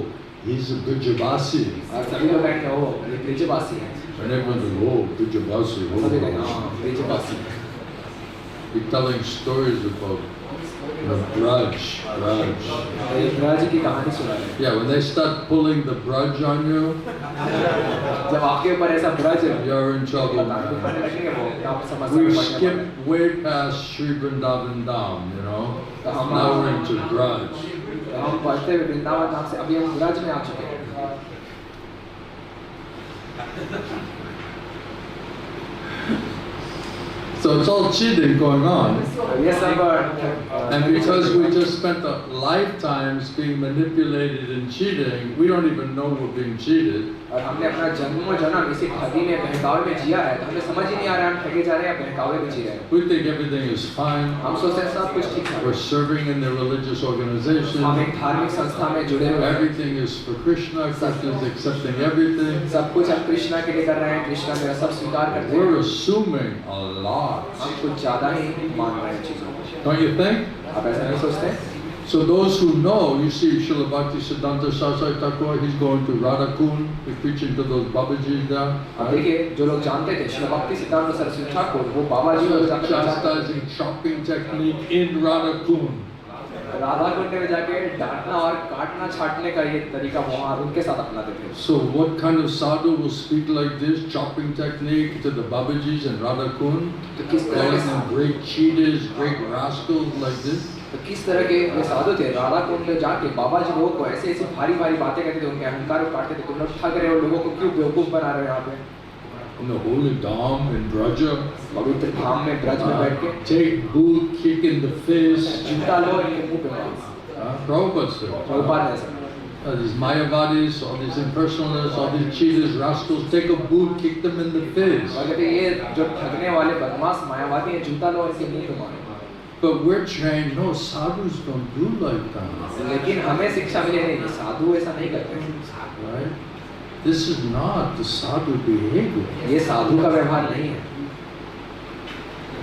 he's a Brijavasi. और सभी लोग कहेंगे ओ ये ब्रिजवासी है। And everyone's like, oh, Brijavasi. सभी कहेंगे हाँ Brijwasi. He's telling stories about Braj. ये ब्रज की कहानी सुना रहे हैं। Yeah, when they start pulling the Braj on you, जब आपके ऊपर ऐसा Braj you're in trouble, man. लगेंगे वो आप समस्या We में पड़ने वाले हैं। skipped way past Sri Vrindavan Dham, you know. Now we're into Braj. हम बढ़ते हुए वृंदावन धाम से अभी हम ब्रज में आ चुके हैं। So it's all cheating going on. ये सब And because we just spent our lifetimes being manipulated and cheating, we don't even know we're being cheated. और हमने अपना जन्मों जन्म इसी ठगी में बहकावे में जिया है, तो हमें समझ ही नहीं आ रहा है हम ठगे जा रहे हैं या बहकावे में जी रहे हैं। We think everything is fine. हम सोचते हैं सब कुछ ठीक है। We're serving in the religious organization. हम एक धार्मिक संस्था में जुड़े हुए हैं। Everything is for Krishna. Krishna is accepting everything. सब कुछ हम कृष्णा के लिए कर रहे हैं, कृष्णा मेरा सब स्वीकार करते हैं। We're assuming a lot. हम कुछ ज़्यादा ही मान रहे हैं चीज़ों को। Don't you think? आप ऐसा नहीं सोचते? So those who know, you see Srila Bhaktisiddhanta Saraswati Thakur, he's going to Radhakund, he's preaching to those Babajis there. अब देखिए जो लोग जानते थे श्री भक्ति सिद्धांत सरस्वती ठाकुर वो बाबा जी को जाकर Chastising chopping technique in Radhakund. Radha Kund में जाके डांटना और काटना छाटने का ये तरीका वहाँ उनके साथ अपनाते थे। So what kind of sadhu will speak like this, chopping technique to the Babajis in Radhakund? तो किस तरह Calling के them great cheaters, great rascals like this? तो किस तरह के ये साधु थे राधा कुंड में जाके बाबा जी लोगों को ऐसे ऐसे भारी भारी बातें कहते थे, उनके अहंकार को काटते थे। तुम लोग ठग रहे हो, लोगों को क्यों बेवकूफ बना रहे हो यहाँ पे? In the holy Dham in Braja, पवित्र धाम में ब्रज में बैठ के take boot, kick in the face. जूता लो इनके मुंह पे मारो। Prabhupada said. प्रभुपाद ने ऐसा These Mayavadis, all these impersonalists, all these cheaters, rascals, take a boot, kick them in the face. और कहते ये जो ठगने वाले बदमाश मायावादी हैं जूता लो इनके मुंह पे मारो। But we're trained, no, sadhus don't do like that. लेकिन हमें शिक्षा मिली नहीं, साधु ऐसा नहीं करते। Right? This is not the sadhu behavior. ये साधु का व्यवहार नहीं है।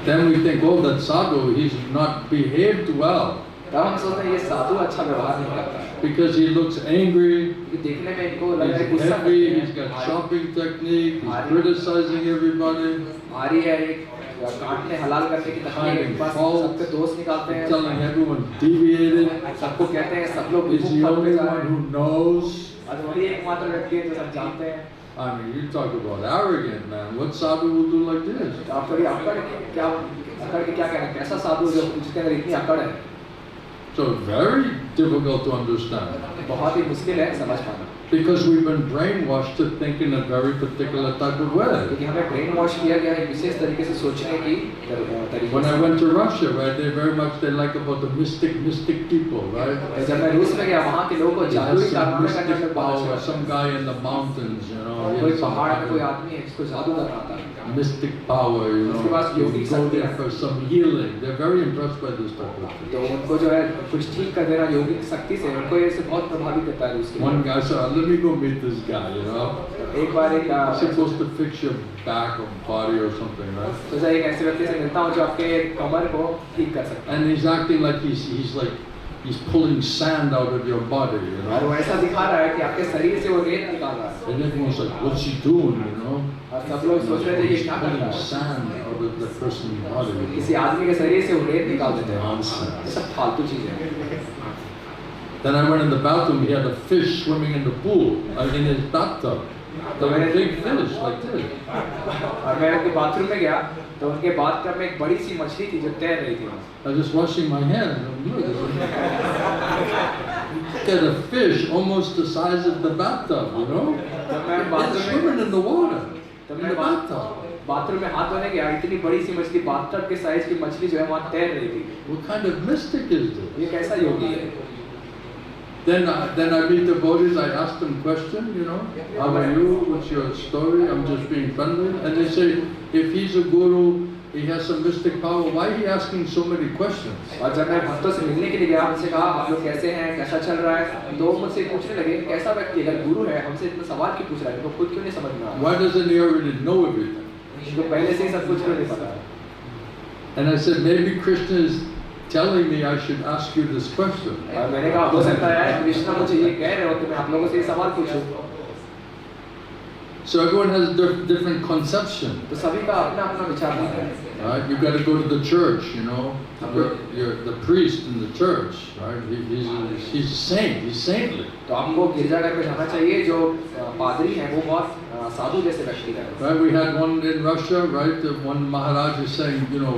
Then we think, oh, that sadhu, he's not behaved well. तब हम सोचते हैं ये साधु अच्छा व्यवहार नहीं करता है। Because he looks angry, क्योंकि देखने में इनको लग रहा है he's गुस्सा करते heavy, हैं, he's got shopping technique, he's criticizing everybody, भारी है, एक काटने हलाल करने की तकनीक है, बस सबके दोष निकालते हैं, telling everyone deviated. सबको कहते हैं सब लोग He's the only one who knows. और वही एकमात्र व्यक्ति है जो सब जानते हैं। I mean, you talk about arrogant, man. What sadhu will do like this? आप थोड़ी अकड़ के क्या कहना, कैसा साधु जो जिसके अंदर इतनी अकड़ है? So very difficult to understand. बहुत ही मुश्किल है समझ पाना। Because we've been brainwashed to think in a very particular type of way. क्योंकि हमें ब्रेन वॉश किया गया है विशेष तरीके से सोचने की तरीके When I से। went to Russia, right, they like about the mystic people, right? जब मैं रूस में गया वहाँ के लोगों को He has जादुई some कारनामे करने mystic में बहुत power, अच्छा some guy in the mountains, you know. he कोई has some पहाड़ में कोई power, आदमी है जिसको जादू करना आता है। mystic power, you know. उसके पास You योगिक go शक्ति there है। for some healing. They're very impressed by this type of thing. तो उनको जो है कुछ ठीक कर देना योगिक शक्ति से उनको ये से बहुत प्रभावित करता है रूस के। One guy said, let me go meet this guy, you know. एक बार एक He's supposed to fix your back or body or something, right? तो एक ऐसे व्यक्ति से मिलता हूँ जो आपके कमर को ठीक कर सकता है। And he's acting like he's pulling sand out of your body, you और वो know. ऐसा दिखा रहा है कि आपके शरीर से वो रेत निकाल रहा है। And everyone's like, what's he doing, you know? और सब लोग सोच रहे थे ये He's क्या कर pulling रहा है? sand out of the person's body. किसी आदमी के शरीर से वो रेत निकाल देते हैं। ये Nonsense. सब फालतू चीजें हैं। Then I went in the bathroom, he had a fish swimming in the pool, in his bathtub. Like a big fish, like this. और मैं उनके बाथरूम में गया तो उनके बाथटब में एक बड़ी सी मछली थी जो तैर रही थी। I was just washing my hands. Look at a fish almost the size of the bathtub, you know? जब मैं It's बाथरूम swimming में in the water, तब in मैं the bathtub. बाथरूम में हाथ धोने गया, इतनी बड़ी सी मछली बाथटब के साइज की मछली जो है वहाँ तैर रही थी। What kind of mystic is this? ये कैसा योगी है? Then I meet the devotees, I ask them question, you know, how are you, what's your story, I'm just being friendly. And they say, if he's a guru, he has some mystic power. Why is he asking so many questions? और जब मैं भक्तों से मिलने के लिए गया, उनसे कहा आप लोग कैसे हैं, कैसा चल रहा है, तो मुझसे पूछने लगे कैसा व्यक्ति अगर गुरु है हमसे इतना सवाल क्यों पूछ रहा है, तो खुद क्यों नहीं समझ में आ रहा? Why doesn't he already know everything? तो पहले से ही सब कुछ क्यों नहीं पता? And I said, maybe Krishna is telling me I should ask you this question. और मैंने कहा हो सकता है कृष्णा मुझे ये कह रहे हो कि मैं आप लोगों से ये सवाल पूछूं. So everyone has different conception. तो सभी का अपना अपना विचार होता है. Right? You got to go to the church, you know. You're the priest in the church, right? He's a saint. He's saintly. तो आपको गिरजाघर में जाना चाहिए. जो पादरी हैं वो बहुत साधु जैसे व्यक्ति हैं. Right? We had one in Russia, right? One Maharaj is saying, you know,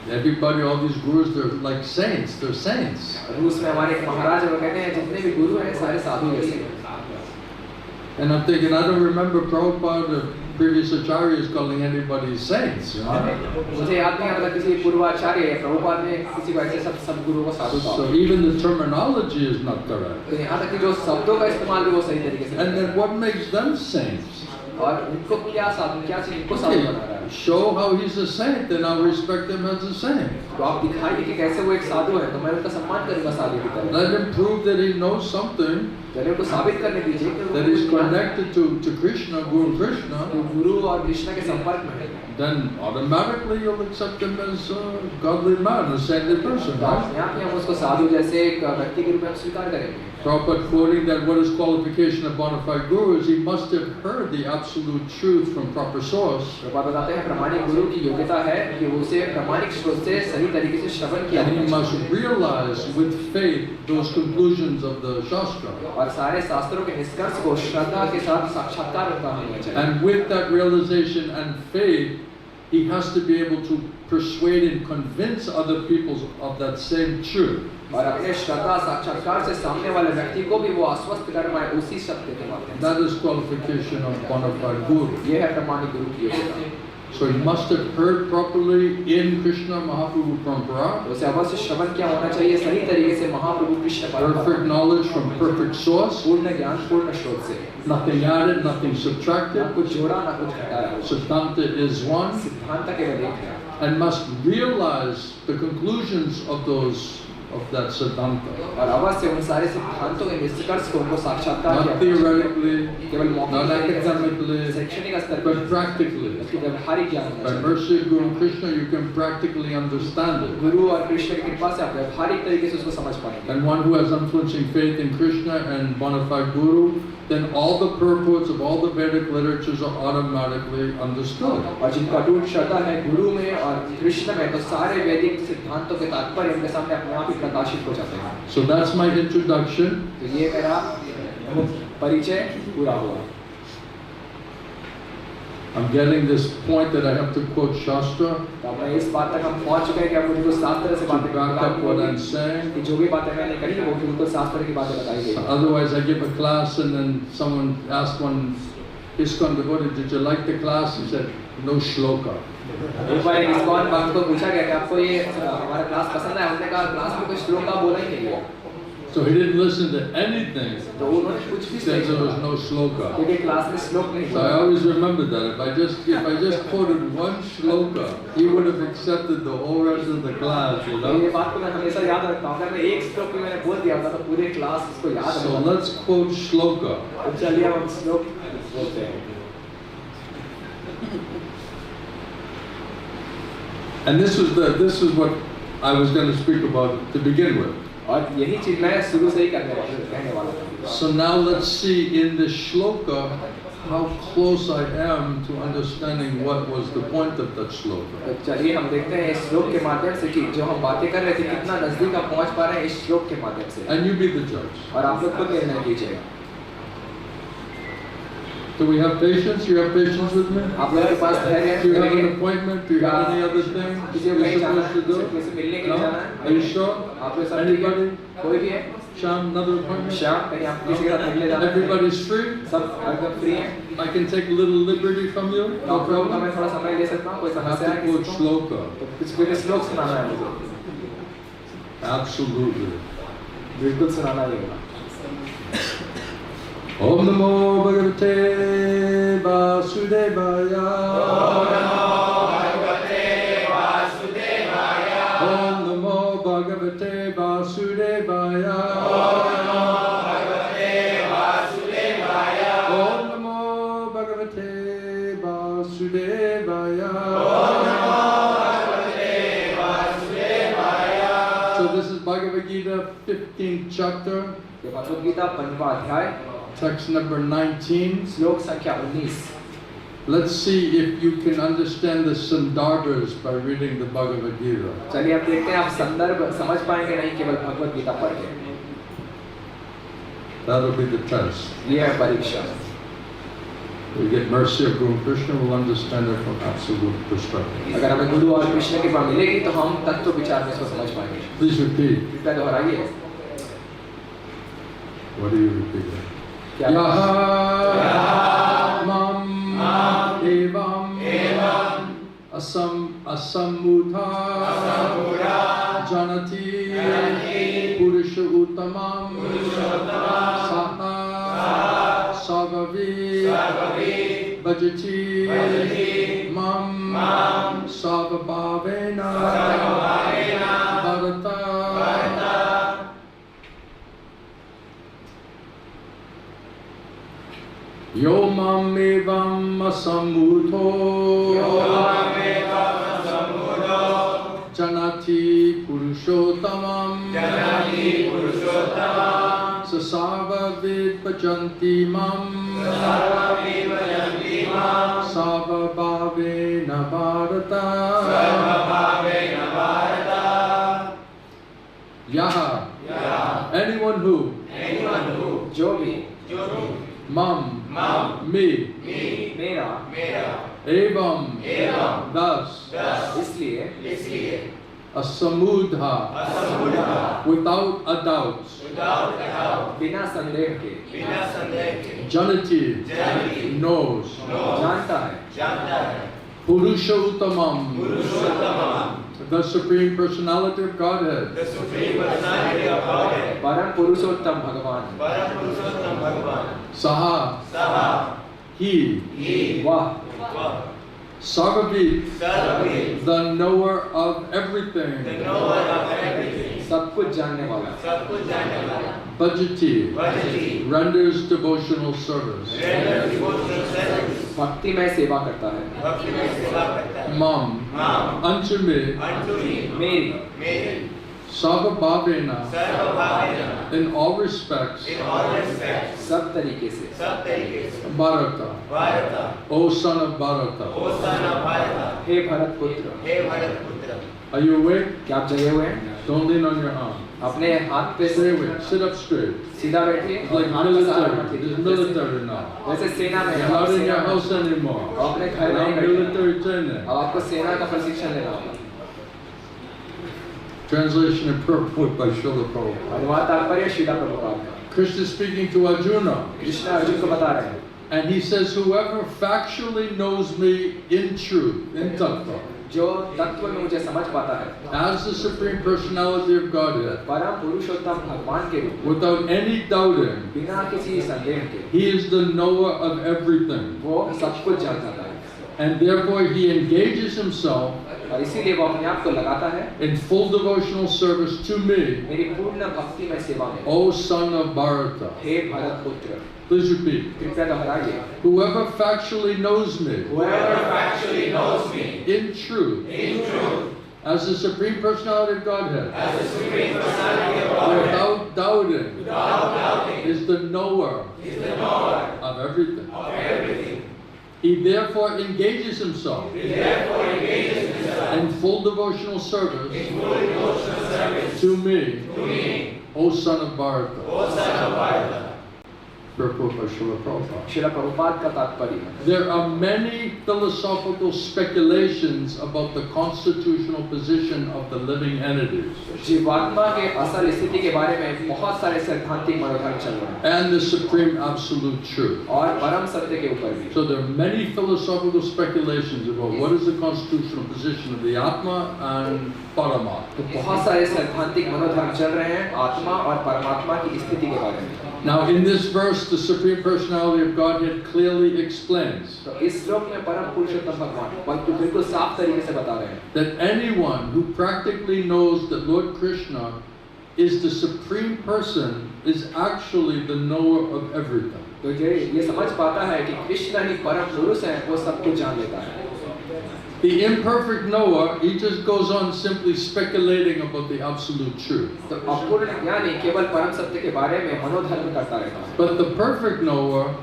everybody, all these gurus, they're like saints. They're saints. रूस में हमारे एक महाराज हैं, वो कहते हैं जितने भी गुरु हैं सारे साधु जैसे हैं. And I'm thinking, I don't remember Prabhupada, the previous acharyas, calling anybody saints. You know? मुझे याद नहीं आता किसी पूर्वाचार्य या प्रभुपाद ने किसी को ऐसे सब गुरुओं को साधु कहा. So even the terminology is not correct. तो यहाँ तक कि जो शब्दों का इस्तेमाल भी वो सही तरीके से. And then what makes them saints? और उनको क्या चीज इनको साधु बना रहा है? Show how he's a saint, then I'll respect him as a saint. तो आप दिखाइए कि कैसे वो एक साधु है, तो मैं उनका सम्मान करूंगा साधु की तरह. Let him prove that he knows something. चलिए उनको साबित करने दीजिए कि that is connected to Krishna, Guru Krishna. तो गुरु और कृष्ण के संपर्क में है. Then automatically you'll accept him as a godly man, a saintly person, right? यहाँ पे हम उसको साधु जैसे एक व्यक्ति के रूप में स्वीकार करेंगे. Prabhupada quoting that what is qualification of bona fide guru is he must have heard the absolute truth from proper source. Prabhupada बताते हैं प्रमाणिक गुरु की योग्यता है कि वो उसे प्रमाणिक स्रोत से सही तरीके से श्रवण किया. And he must realize with faith those conclusions of the Shastra. और सारे शास्त्रों के निष्कर्ष को श्रद्धा के साथ साक्षात्कार होता होना चाहिए. And with that realization and faith, he has to be able to persuade and convince other people of that same truth. और अपने श्रद्धा साक्षात्कार से सामने वाले व्यक्ति को भी वो आश्वस्त कर पाए उसी सत्य के माध्यम से. That is qualification of bona fide guru. ये है प्रमाणिक गुरु की योग्यता. So he must have heard properly in Krishna Mahaprabhu Parampara. उसे अवश्य श्रवण किया होना चाहिए सही तरीके से महाप्रभु कृष्ण परंपरा. Perfect knowledge from perfect source. पूर्ण ज्ञान पूर्ण स्रोत से. Nothing added, nothing subtracted. ना कुछ जोड़ा ना कुछ घटाया. Siddhanta is one. सिद्धांत केवल एक है. And must realize the conclusions of that Siddhanta. और अवश्य उन सारे सिद्धांतों के निष्कर्ष को उनको साक्षात्कार Not theoretically, केवल not academically, शैक्षणिक स्तर but practically. पर व्यवहारिक ज्ञान. By mercy of Guru Krishna, you can practically understand it. गुरु और कृष्ण की कृपा से आप व्यवहारिक तरीके से उसको समझ पाएंगे. And one who has unflinching faith in Krishna and bona fide Guru, then all the purports of all the Vedic literatures are automatically understood. और जिनका अटूट श्रद्धा है गुरु में और कृष्ण में, तो सारे वैदिक सिद्धांतों के तात्पर्य उनके सामने अपने आप ही प्रकाशित हो जाते हैं. So that's my introduction. तो ये मेरा परिचय पूरा हुआ. I'm getting this point that I have to quote Shastra तो अब इस बात तक हम पहुंच चुके हैं कि अब मुझे कुछ शास्त्र से to बातें back up what I'm saying. कि जो भी बातें मैंने कही वो बिल्कुल शास्त्र की बातें बताई गई. Otherwise, I give a class and then someone asked one ISKCON devotee, "Did you like the class?" He said, "No shloka." एक बार एक ISKCON भक्त को पूछा गया कि आपको ये हमारा क्लास पसंद है. उन्होंने कहा क्लास में कोई श्लोक का बोला ही नहीं है. So he didn't listen to anything तो उन्होंने कुछ भी since there was no shloka. क्योंकि क्लास में श्लोक नहीं So I always remember that if I just quoted one shloka, he would have accepted the whole rest of the class, you तो ये know. बात को मैं हमेशा याद रखता हूँ. अगर मैं एक श्लोक भी मैंने बोल दिया होता तो पूरे क्लास इसको याद So रखता. let's quote shloka. तो चलिए हम श्लोक बोलते हैं. And this was what I was going to speak about to begin with. और यही चीज मैं शुरू से ही कहने वाला था. So now let's see in the shloka how close I am to understanding what was the point of that shloka. तो चलिए हम देखते हैं इस श्लोक के माध्यम से कि जो हम बातें कर रहे थे कितना नजदीक आप पहुंच पा रहे हैं इस श्लोक के माध्यम से. And you be the judge. और आप लोग खुद निर्णय कीजिएगा. Do we have patience? You have patience with me? आप लोगों के पास धैर्य है? Do you have an appointment? Do you have any other thing किसी को you're कहीं जाना supposed है? to do? किसी से मिलने के लिए No? जाना है? Are you sure? आप लोग सब ठीक है? Anybody? कोई भी है? Sham, another appointment? श्याम कहीं आप किसी के साथ मिलने जाना है? Everybody's free? सब एकदम फ्री हैं? I can take a little liberty from you? No आप लोगों का मैं problem? थोड़ा समय ले सकता हूँ. कोई I have समस्या है to quote किसी को? shloka. तो कुछ कोई श्लोक सुनाना है मुझे. Absolutely. बिल्कुल सुनाना ही होगा. Om Namo Bhagavate Vasudevaya. Om Namo Bhagavate Om Namo Bhagavate Vasudevaya. Om Namo Bhagavate Vasudevaya. So this is Bhagavad Gita, 15th chapter, ये भगवद गीता 15वां अध्याय, text number 19. श्लोक संख्या 19। Let's see if you can understand the sandarbhas by reading the Bhagavad Gita. चलिए अब देखते हैं आप संदर्भ समझ पाएंगे नहीं केवल भगवद गीता पढ़ के। That'll be the test. ये है परीक्षा। We get mercy of Guru Krishna, we'll understand it from absolute perspective. अगर हमें गुरु और कृष्ण की कृपा मिलेगी तो हम तत्व विचार में इसको समझ पाएंगे। Please repeat. कृपया दोहराइए। What do you repeat? क्या? Mam evam asamudha janati purusha uttamam saha savavi bhajati mam savabhavena bharata. Yo mam evam asamudho janati purushottamam sasavavid bhajanti mam savabhavena bharata. Yaha, anyone who जो भी mam me मेरा evam thus इसलिए asamudha without a doubt बिना संदेह के janati knows जानता है purusha uttamam the supreme personality of Godhead परम पुरुषोत्तम भगवान saha he वह Sarvabhi, the knower of everything, सब कुछ जानने वाला bhajati, renders devotional service, भक्ति में सेवा करता है mam, unto me, मेरी savabhavena, in all respects, सब तरीके से Bharata, O son of Bharata. हे भरत पुत्र Are you awake? क्या आप जगे हुए हैं Don't lean on your arm. अपने हाथ पे Stay awake. Sit up straight. सीधा बैठिए It's like हाथ का सहारा मत military. It's लीजिए। military now. वैसे सेना में You're not in your house anymore. अपने घर Now नहीं बैठे military training. अब आपको सेना का प्रशिक्षण लेना होगा Translation and purport by Srila Prabhupada. अनुवाद तात्पर्य श्रीला प्रभुपाद का Krishna is speaking to Arjuna, Krishna Arjun को बता रहे हैं and he says, whoever factually knows me in truth, in tattva, जो तत्व में मुझे समझ पाता है as the supreme personality of Godhead, परम पुरुषोत्तम भगवान के रूप में without any doubting, बिना किसी संदेह के he is the knower of everything. वो सब कुछ जानता है And therefore he engages himself और इसीलिए वो अपने आप को लगाता है in full devotional service to me, मेरी पूर्ण भक्ति में सेवा में O son of Bharata. हे भरत पुत्र Please repeat. कृपया दोहराइए Whoever factually knows me in truth, as the supreme personality of Godhead, without doubting, is the knower of everything. He therefore engages himself in full devotional service to me, O son of Bharata. Purport by Srila Prabhupada. Srila Prabhupada का तात्पर्य There are many philosophical speculations about the constitutional position of the living entities जीवात्मा के असल स्थिति के बारे में बहुत सारे सैद्धांतिक मनोधर्म चल रहे हैं and the supreme absolute truth. और परम सत्य के ऊपर भी So there are many philosophical speculations about what is the constitutional position of the Atma and Paramatma. तो बहुत सारे सैद्धांतिक मनोधर्म चल रहे हैं आत्मा और परमात्मा की स्थिति के बारे में Now in this verse, the Supreme Personality of Godhead clearly explains तो इस श्लोक में परम पुरुषोत्तम भगवान बिल्कुल साफ तरीके से बता रहे हैं that anyone who practically knows that Lord Krishna is the Supreme Person is actually the knower of everything. तो ये समझ पाता है कि कृष्ण ही परम पुरुष है, वो सब कुछ जान लेता है. The imperfect knower, he just goes on simply speculating about the absolute truth. तो अपूर्ण ज्ञानी केवल परम सत्य के बारे में मनोधर्म करता रहता है. But the perfect knower,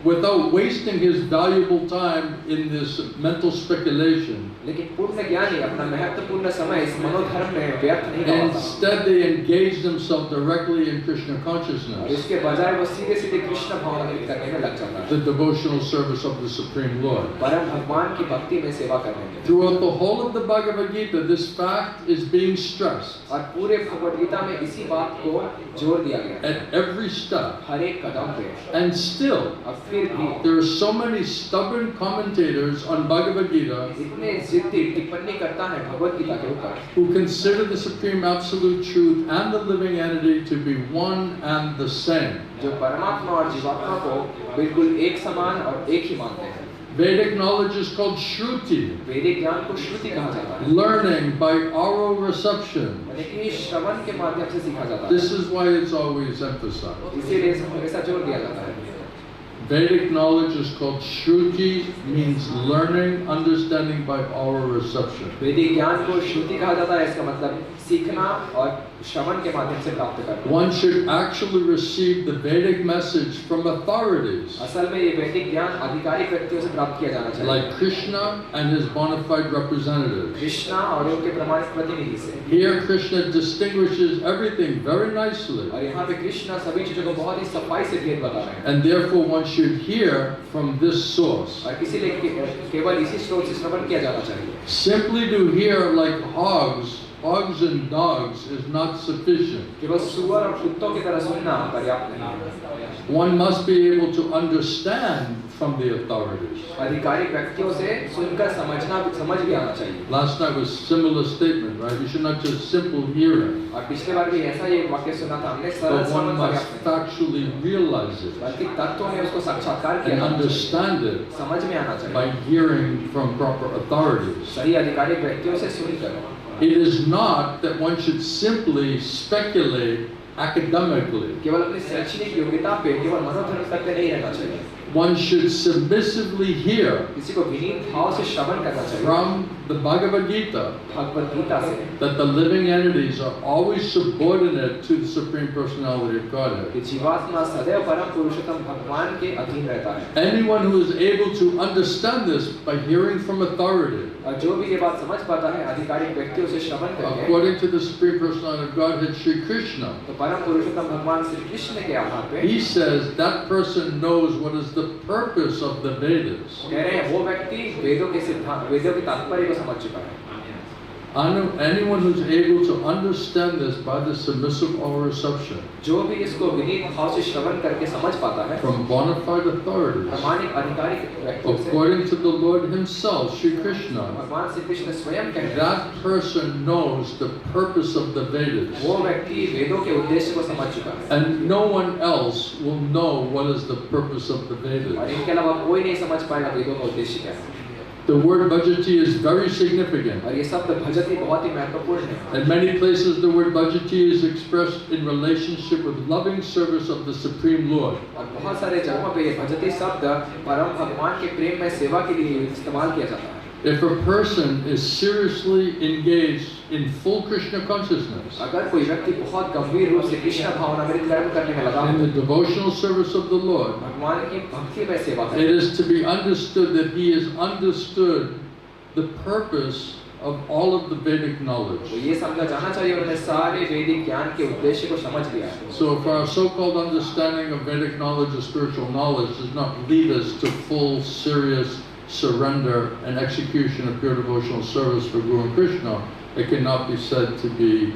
without wasting his valuable time in this mental speculation, लेकिन पूर्ण ज्ञानी अपना महत्वपूर्ण समय इस मनोधर्म में व्यर्थ नहीं करता. instead they engage themselves directly in Krishna और consciousness, इसके बजाय वो सीधे कृष्ण भावना करने में लग जाता है. the devotional service of the Supreme Lord. परम भगवान की भक्ति में सेवा करने में. Throughout the whole of the Bhagavad Gita, this fact is being stressed और पूरे भगवद गीता में इसी बात को जोर दिया गया है. at every step. हर एक कदम पे. And still, और फिर भी there are so many stubborn commentators on Bhagavad Gita इतने जिद्दी टिप्पणी करता है भगवद गीता के ऊपर who consider the Supreme Absolute Truth and the living entity to be one and the same. जो परमात्मा और जीवात्मा को बिल्कुल एक समान और एक ही मानते हैं. Vedic knowledge is called Shruti, वैदिक ज्ञान को श्रुति कहा जाता है. learning by oral reception. यानी कि श्रवण के माध्यम से सीखा जाता है. This is why it's always emphasized. इसीलिए हमेशा जोर दिया जाता है. Vedic knowledge is called Shruti, means learning, understanding by oral reception. वैदिक ज्ञान को श्रुति कहा जाता है. इसका मतलब सीखना और श्रवण के माध्यम से प्राप्त करना. One should actually receive the Vedic message from authorities, असल में ये वैदिक ज्ञान आधिकारिक व्यक्तियों से प्राप्त किया जाना चाहिए. like Krishna and his bona fide representatives. Krishna और उनके प्रमाणित प्रतिनिधि से. Here Krishna distinguishes everything very nicely. और यहाँ पे कृष्णा सभी चीजों को बहुत ही सफाई से भेद बता रहे हैं. And therefore one should hear from this source. और इसीलिए केवल इसी स्रोत से श्रवण किया जाना चाहिए. Simply to hear like hogs and dogs is not sufficient. केवल सुअर और कुत्तों की तरह सुनना पर्याप्त नहीं है. One must be able to understand from the authorities. आधिकारिक व्यक्तियों से सुनकर समझ भी आना चाहिए. Last night was similar statement, right? You should not just simple hearing, और पिछले बार भी ऐसा ही एक वाक्य सुना था हमने. सरल but one समझ must पर्याप्त नहीं. factually realize it बल्कि तत्वों में उसको साक्षात्कार किया and जाना चाहिए. understand it समझ में आना by चाहिए. hearing from proper authorities. सही आधिकारिक व्यक्तियों से सुनकर. It is not that one should simply speculate academically. केवल अपनी शैक्षणिक योग्यता पे केवल मनोधर्म करते नहीं रहना चाहिए. One should submissively hear किसी को विनीत भाव से श्रवण करना चाहिए. from the Bhagavad Gita Bhagavad Gita से that the living entities are always subordinate to the Supreme Personality of Godhead. कि जीवात्मा सदैव परम पुरुषोत्तम भगवान के अधीन रहता है. Anyone who is able to understand this by hearing from authority, और जो भी ये बात समझ पाता है आधिकारिक व्यक्तियों से श्रवण करके, according to the Supreme Personality of Godhead, Sri Krishna, तो परम पुरुषोत्तम भगवान श्री कृष्ण के आधार पे he says that person knows what is the purpose of the Vedas. कह रहे हैं वो व्यक्ति वेदों के सिद्धांत वेदों के तात्पर्य को समझ चुका है. Anyone who's able to understand this by the submissive oral reception जो भी इसको विनीत भाव से श्रवण करके समझ पाता है from bona fide authorities, प्रमाणिक आधिकारिक व्यक्तियों से, according to the Lord himself, Sri Krishna, भगवान श्री कृष्ण स्वयं कहते हैं that person knows the purpose of the Vedas. वो व्यक्ति वेदों के उद्देश्य को समझ चुका है. And no one else will know what is the purpose of the और Vedas. इनके अलावा कोई नहीं समझ पाएगा वेदों का उद्देश्य क्या है. The word bhajati is very significant. और ये शब्द भजति बहुत ही महत्वपूर्ण है. In many places the word bhajati is expressed in relationship with loving service of the Supreme Lord. और बहुत सारे जगहों पे ये भजति शब्द परम भगवान के प्रेम में सेवा के लिए इस्तेमाल किया जाता है. If a person is seriously engaged in full Krishna consciousness, अगर कोई व्यक्ति बहुत गंभीर रूप से कृष्ण भावनामृत कर्म करने में लगा in the devotional service of the Lord, भगवान की भक्ति में सेवा it करे, is to be understood that he has understood the purpose of all of the Vedic knowledge. तो ये समझा जाना चाहिए उन्होंने सारे वैदिक ज्ञान के उद्देश्य को समझ लिया है. So if our so-called understanding of Vedic knowledge or spiritual knowledge does not lead us to full, serious surrender and execution of pure devotional service for Guru and Krishna, it cannot be said to be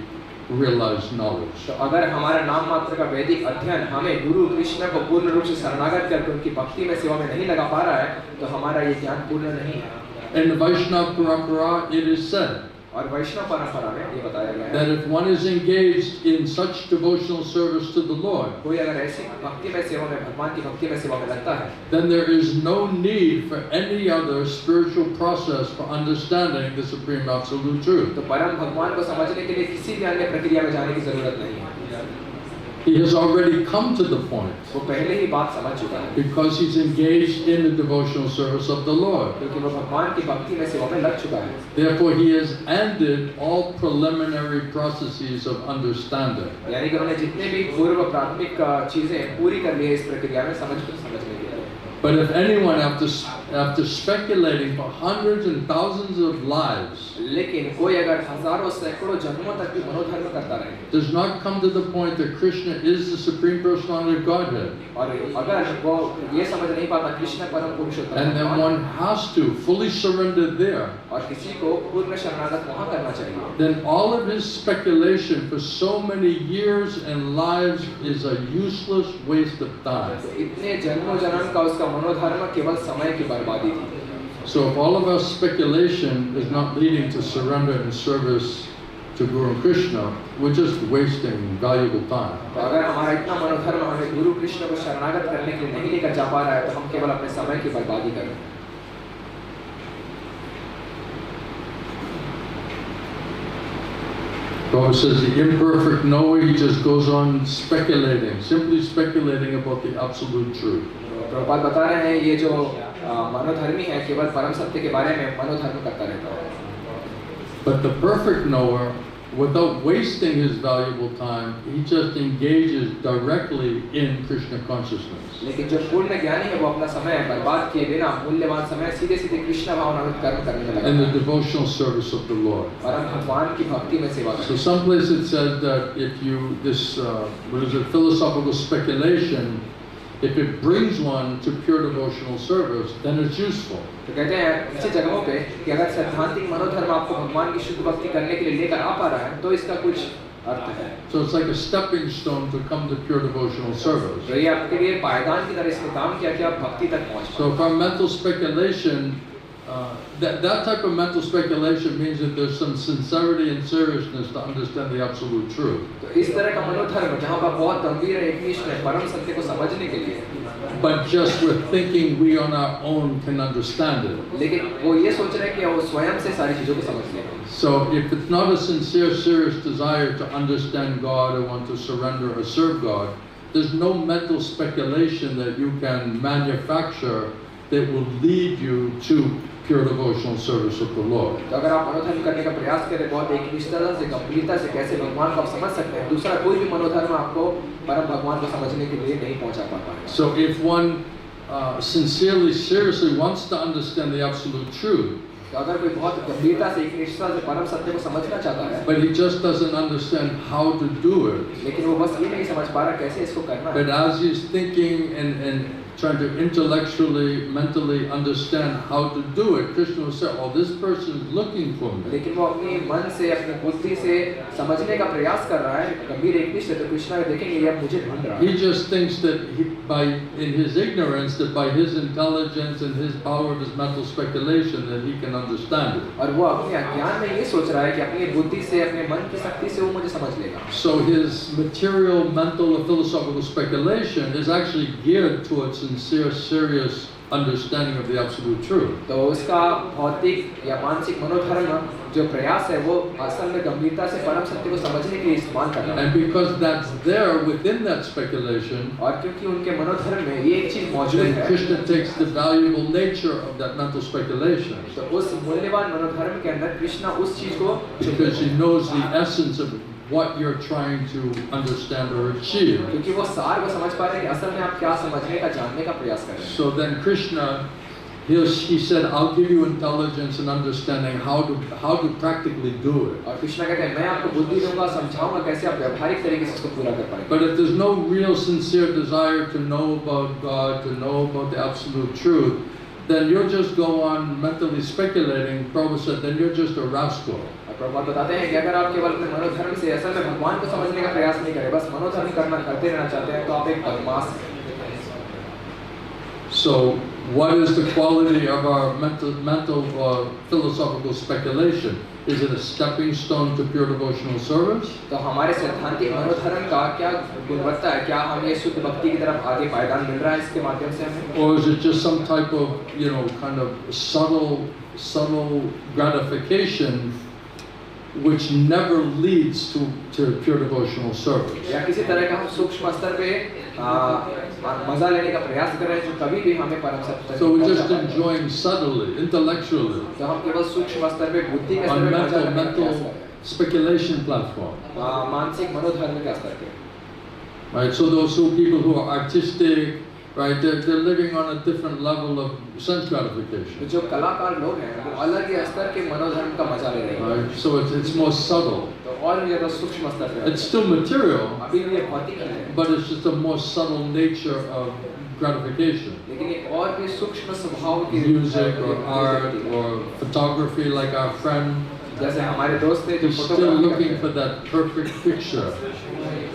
realized knowledge. तो अगर हमारा नाम मात्र का वैदिक अध्ययन हमें गुरु कृष्ण को पूर्ण रूप से शरणागत करके उनकी भक्ति में सेवा में नहीं लगा पा रहा है, तो हमारा ये ज्ञान पूर्ण नहीं है. In the Vaishnava Parampara, it is said और वैष्णव परंपरा में ये बताया गया है that if one is engaged in such devotional service to the Lord, कोई अगर ऐसी भक्ति में सेवा में भगवान की भक्ति में सेवा में लगता है then there is no need for any other spiritual process for understanding the supreme absolute truth. तो परम भगवान को समझने के लिए किसी भी अन्य प्रक्रिया में जाने की जरूरत नहीं है He has already come to the point वो पहले ही बात समझ चुका है because he's engaged in the devotional service of the Lord. क्योंकि वो भगवान की भक्ति में सेवा में लग चुका है Therefore, he has ended all preliminary processes of understanding. यानी कि उन्होंने जितने भी पूर्व प्राथमिक चीजें पूरी कर ली है इस प्रक्रिया में समझने के लिए But if anyone, after speculating for hundreds and thousands of lives, लेकिन कोई अगर हजारों सैकड़ों जन्मों तक भी मनोधर्म करता रहे does not come to the point that Krishna is the supreme personality of Godhead, और अगर वो ये समझ नहीं पाता कृष्ण परम पुरुषोत्तम and then भगवान one has to fully surrender there, और किसी को पूर्ण शरणागत वहाँ करना चाहिए then all of his speculation for so many years and lives is a useless waste of time. तो इतने जन्मों जन्म का उसका मनोधर्म केवल समय की बर्बादी थी So if all of our speculation is not leading to surrender and service to Guru Krishna, we're just wasting valuable time. तो अगर हमारा इतना मनोधर्म हमें गुरु कृष्ण को शरणागत करने के लिए नहीं लेकर जा पा रहा है तो हम केवल अपने समय की बर्बादी कर रहे हैं Prabhupada says the imperfect knower, he just goes on speculating, simply speculating about the absolute truth. Prabhupada बता रहे हैं ये जो मनोधर्मी है केवल परम सत्य के बारे में मनोधर्म करता रहता है But the perfect knower, without wasting his valuable time, he just engages directly in Krishna consciousness. लेकिन जो पूर्ण ज्ञानी है वो अपना समय बर्बाद किए बिना मूल्यवान समय सीधे सीधे कृष्ण भावना में कर्म करने में लगा In the devotional service of the Lord. परम भगवान की भक्ति में सेवा So करना someplace it said that if you, what is it, philosophical speculation, if it brings one to pure devotional service, then it's useful. तो कहते हैं ऐसी जगहों पे कि अगर सैद्धांतिक मनोधर्म आपको भगवान की शुद्ध भक्ति करने के लिए लेकर आ पा रहा है तो इसका कुछ अर्थ है So it's like a stepping stone to come to pure devotional service. तो ये आपके लिए पायदान की तरह इसमें काम किया कि आप भक्ति तक पहुंच So if our mental speculation, that type of mental speculation means that there's some sincerity and seriousness to understand the absolute truth. तो इस तरह का मनोधर्म जहाँ पर बहुत गंभीर है एकनिष्ठ है परम सत्य को समझने के लिए But just with thinking we on our own can understand it. लेकिन वो ये सोच रहे हैं कि वो स्वयं से सारी चीजों को समझ लें So if it's not a sincere, serious desire to understand God or want to surrender or serve God, there's no mental speculation that you can manufacture that will lead you to pure devotional service of the Lord. तो अगर आप मनोधर्म करने का प्रयास करें बहुत एकनिष्ठता से गंभीरता से कैसे भगवान को आप समझ सकते हैं दूसरा कोई भी मनोधर्म आपको परम भगवान को समझने के लिए नहीं पहुंचा पाता है So if one sincerely, seriously wants to understand the absolute truth, तो अगर कोई बहुत गंभीरता से एकनिष्ठता से परम सत्य को समझना चाहता है but he just doesn't understand how to do it, लेकिन वो बस ये नहीं समझ पा रहा कैसे इसको करना है but as he's thinking and trying to intellectually, mentally understand how to do it, Krishna will say, oh, this person is looking for me. लेकिन वो अपनी मन से अपनी बुद्धि से समझने का प्रयास कर रहा है गंभीर एकनिष्ठ तो कृष्ण देखेंगे ये मुझे ढूंढ रहा है He just thinks that in his ignorance, that by his intelligence and his power of his mental speculation, that he can understand it. और वो अपने अज्ञान में ये सोच रहा है कि अपनी बुद्धि से अपने मन की शक्ति से वो मुझे समझ लेगा So his material, mental, or philosophical speculation is actually geared towards sincere, serious understanding of the absolute truth. तो उसका भौतिक या मानसिक मनोधर्म जो प्रयास है वो असल में गंभीरता से परम सत्य को समझने के लिए इस्तेमाल करना है And because that's there within that speculation, और क्योंकि उनके मनोधर्म में ये एक चीज मौजूद then है Krishna takes the valuable nature of that mental speculation तो उस मूल्यवान मनोधर्म के अंदर कृष्ण उस चीज को because he knows the essence of what you're trying to understand or achieve. क्योंकि वो सार को समझ पा रहे हैं कि असल में आप क्या समझने का जानने का प्रयास कर रहे हैं So then Krishna, he said, I'll give you intelligence and understanding how to practically do it. और कृष्ण कहते हैं मैं आपको बुद्धि दूंगा समझाऊंगा कैसे आप व्यावहारिक तरीके से इसको पूरा कर पाएंगे But if there's no real sincere desire to know about God, to know about the absolute truth, then you'll just go on mentally speculating. Prabhupada said, then you're just a rascal. Prabhupada बताते हैं कि अगर आप केवल अपने मनोधर्म से असल में भगवान को समझने का प्रयास नहीं करें बस मनोधर्म करते रहना चाहते हैं तो आप एक बदमाश हैं So, what is the quality of our mental philosophical speculation? Is it a stepping stone to pure devotional service? तो हमारे सैद्धांतिक मनोधर्म का क्या गुणवत्ता है? क्या हमें शुद्ध भक्ति की तरफ आगे पायदान मिल रहा है इसके माध्यम से हमें? Or is it just some type of, kind of subtle gratification which never leads to pure devotional service? या किसी तरह का हम सूक्ष्म स्तर पे मजा लेने का प्रयास कर रहे हैं जो कभी भी हमें परम सत्य तक So we're नहीं just पहुंचा पाएगा। enjoying subtly, intellectually, तो हम केवल सूक्ष्म स्तर पे बुद्धि के स्तर on पे मजा लेने का प्रयास कर mental रहे हैं। speculation platform. मानसिक मनोधर्म के स्तर पे। Right, so those people who are artistic, right, they're living on a different level of sense तो gratification. जो कलाकार लोग हैं वो अलग ही स्तर के मनोधर्म का मजा ले रहे हैं। Right, so it's more subtle. तो और भी ज़्यादा सूक्ष्म स्तर पे। It's still material, अभी भी ये भौतिक है। but it's just a more subtle nature of gratification. लेकिन ये और भी सूक्ष्म स्वभाव की Music or art or photography, like our friend, जैसे हमारे दोस्त थे जो he's still photography looking for that perfect picture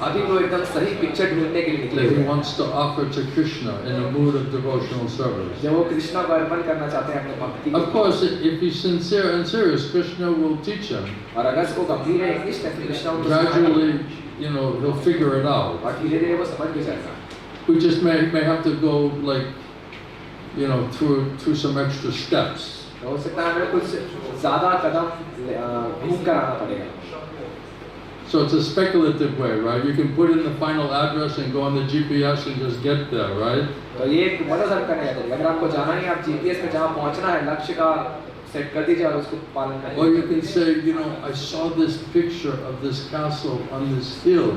अभी वो एकदम सही पिक्चर ढूंढने के लिए निकले that he हुए हैं। wants to offer to Krishna in a mood of devotional service. जब वो कृष्णा को अर्पण करना चाहते हैं अपने भक्ति Of course, if he's sincere and serious, Krishna will teach him. और अगर उसको गंभीर है इनिष्ट है तो कृष्णा उनको Gradually, he'll figure it out. और धीरे-धीरे वो समझ भी जाएगा। We just may have to go through some extra steps. तो हो सकता है हमें कुछ ज़्यादा कदम घूम कर आना पड़ेगा। So it's a speculative way, right? You can put in the final address and go on the GPS and just get there, right? तो ये एक मनोधर्म करने का तरीका। अगर आपको जाना है आप जीपीएस में जहाँ पहुँचना है लक्ष्य का सेट कर दीजिए और उसको पालन करिए। Or you can say, I saw this picture of this castle on this hill.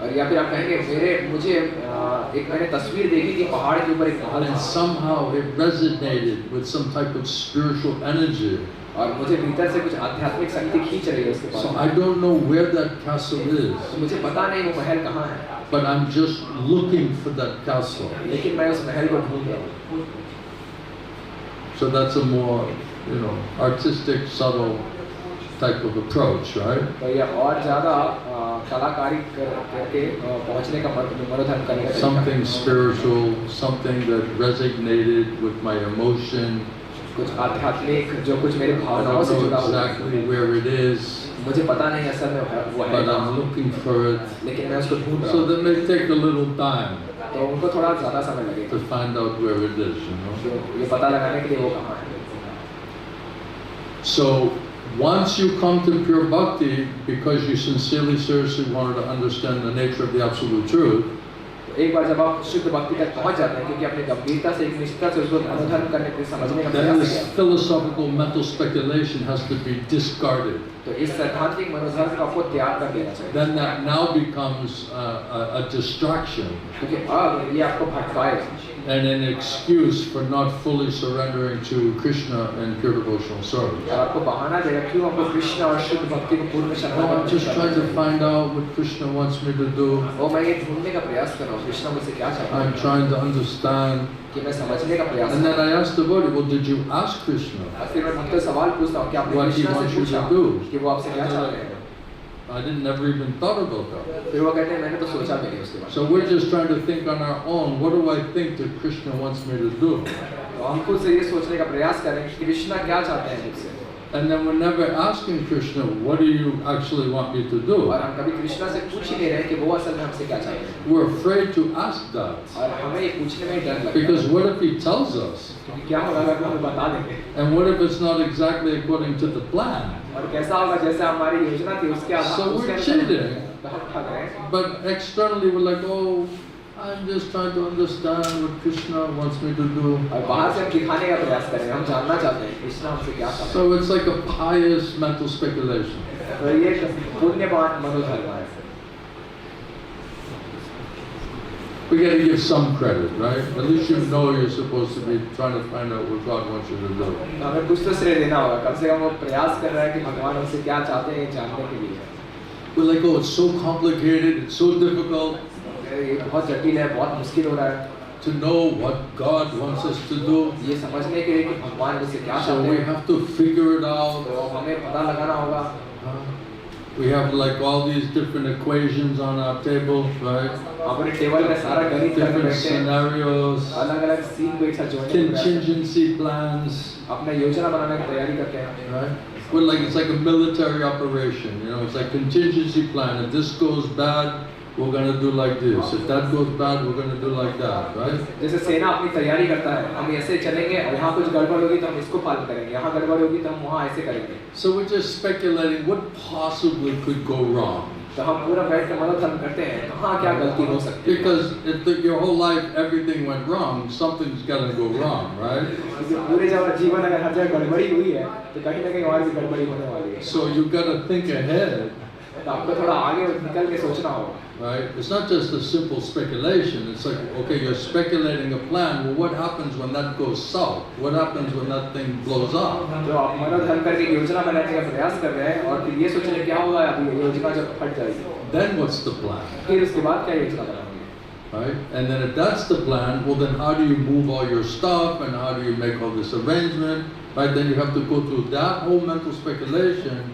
और या फिर आप कहेंगे मुझे एक मैंने तस्वीर देखी कि पहाड़ के ऊपर एक महल And था somehow it resonated with some type of spiritual energy. और मुझे भीतर से कुछ आध्यात्मिक शक्ति खींच रही है उसके पास। So I don't know where that castle is, तो मुझे पता नहीं वो महल कहाँ है, but I'm just looking for that castle. लेकिन मैं उस महल को ढूंढ रहा हूँ। So that's a more, artistic, subtle type of approach, right? तो ये और ज़्यादा कलाकारी करके पहुँचने का मनोधर्म करने का तरीका है। Something spiritual, something that resonated with my emotion. कुछ आध्यात्मिक जो कुछ मेरे I भावनाओं don't से know जुड़ा हुआ है। exactly where it is, मुझे पता नहीं असल में वो है but कहाँ, I'm looking for it. लेकिन मैं उसको ढूंढ रहा So हूँ। that may take a little time तो उनको थोड़ा ज़्यादा समय लगेगा to find out where it is, ये पता लगाने के लिए वो कहाँ है। So once you come to pure bhakti, because you sincerely, seriously wanted to understand the nature of the absolute truth, एक बार जब आप शुद्ध भक्ति तक पहुंच जाते हैं क्योंकि अपनी गंभीरता से एक निष्ठा से उसको अनुधर्म करने के लिए समझने का then प्रयास this किया, philosophical mental speculation has to be discarded. तो इस सैद्धांतिक मनोधर्म को आपको त्याग कर देना चाहिए। Then that now becomes a distraction क्योंकि अब ये आपको भटकाएगा and an excuse for not fully surrendering to Krishna and pure devotional service. और आपको बहाना देगा क्यों हमको कृष्ण और शुद्ध भक्ति को पूर्ण Oh, I'm just trying to find out what Krishna wants me to do. वो मैं ये ढूंढने का प्रयास कर रहा हूँ कृष्ण मुझसे क्या चाहता I'm है trying to understand. कि मैं समझने का प्रयास And कर then रहा I asked the devotee, well, did you ask Krishna? हूँ। और फिर मैं उनसे सवाल पूछता हूँ कि आपने What he कृष्ण wants से you पूछा to do? कि वो आपसे क्या चाहते हैं? I never even thought about that. फिर वो कहते हैं मैंने तो सोचा भी नहीं उसके बाद। So we're just trying to think on our own. What do I think that Krishna wants me to do? तो हम खुद से ये सोचने का प्रयास करें कि कृष्णा क्या चाहते हैं मुझसे। And then we're never asking Krishna, what do you actually want me to do? और हम कभी कृष्णा से पूछ ही नहीं रहे कि वो असल में हमसे क्या चाहते हैं। We're afraid to ask that. और हमें ये पूछने में ही डर लगता है। Because what if he tells us? क्योंकि क्या होगा अगर वो हमें बता देंगे? And what if it's not exactly according to the plan? और कैसा होगा जैसे हमारी योजना थी उसके आधार So उसके we're अनुसार cheating. हम ठग रहे हैं। But externally we're like, oh, I'm just trying to understand what Krishna wants me to do. और बाहर से हम दिखाने का प्रयास करें, हम जानना चाहते हैं कृष्णा हमसे क्या चाहते हैं। So it's like a pious mental speculation. तो ये पुण्यवान मनोधर्म है। We got to give some credit, right? At least you know you're supposed to be trying to find out what God wants you to do. हमें कुछ तो श्रेय देना होगा, कम से कम वो प्रयास कर रहा है कि भगवान हमसे क्या चाहते हैं जानने के लिए। We're like, oh, it's so complicated, it's so difficult ये बहुत जटिल है, बहुत मुश्किल हो रहा है। to know what God wants us to do. ये समझने के लिए कि भगवान मुझसे क्या So चाहते we हैं, have to figure it out. तो हमें पता लगाना होगा। We have like all these different equations on our table, right? अपने टेबल में सारा गणित करके Different बैठते हैं, scenarios, अलग-अलग सीन को एक साथ जोड़ने की प्रयास करते contingency plans, हैं, अपना योजना बनाने की तैयारी करते हैं। right? We're like, it's like a military operation, you know, it's like contingency plan. If this goes bad, we're going to do like this. If that goes bad, we're going to do like that, right? जैसे सेना अपनी तैयारी करता है, हम ऐसे चलेंगे और यहाँ कुछ गड़बड़ होगी तो हम इसको पालन करेंगे, यहाँ गड़बड़ होगी तो हम वहाँ ऐसे करेंगे। So we're just speculating what possibly could go wrong. तो हम पूरा बैठ के मनोधर्म करते हैं, कहाँ क्या गलती हो सकती है। Because if your whole life everything went wrong, something's going to go wrong, right? क्योंकि पूरे जीवन अगर हर जगह गड़बड़ी हुई है, तो कहीं ना कहीं और भी गड़बड़ी होने वाली है। So you've got to think ahead. तो आपको थोड़ा आगे निकल के सोचना होगा। Right? It's not just a simple speculation. It's like, okay, you're speculating a plan. Well, what happens when that goes south? What happens when that thing blows up? तो आप मनोधर्म करके योजना बनाने का प्रयास कर रहे हैं और फिर ये सोच रहे हैं क्या होगा अभी योजना जब फट जाएगी। Then what's the plan? फिर उसके बाद क्या योजना बनाएंगे? Right? And then if that's the plan, well then how do you move all your stuff and how do you make all this arrangement? Right? Then you have to go through that whole mental speculation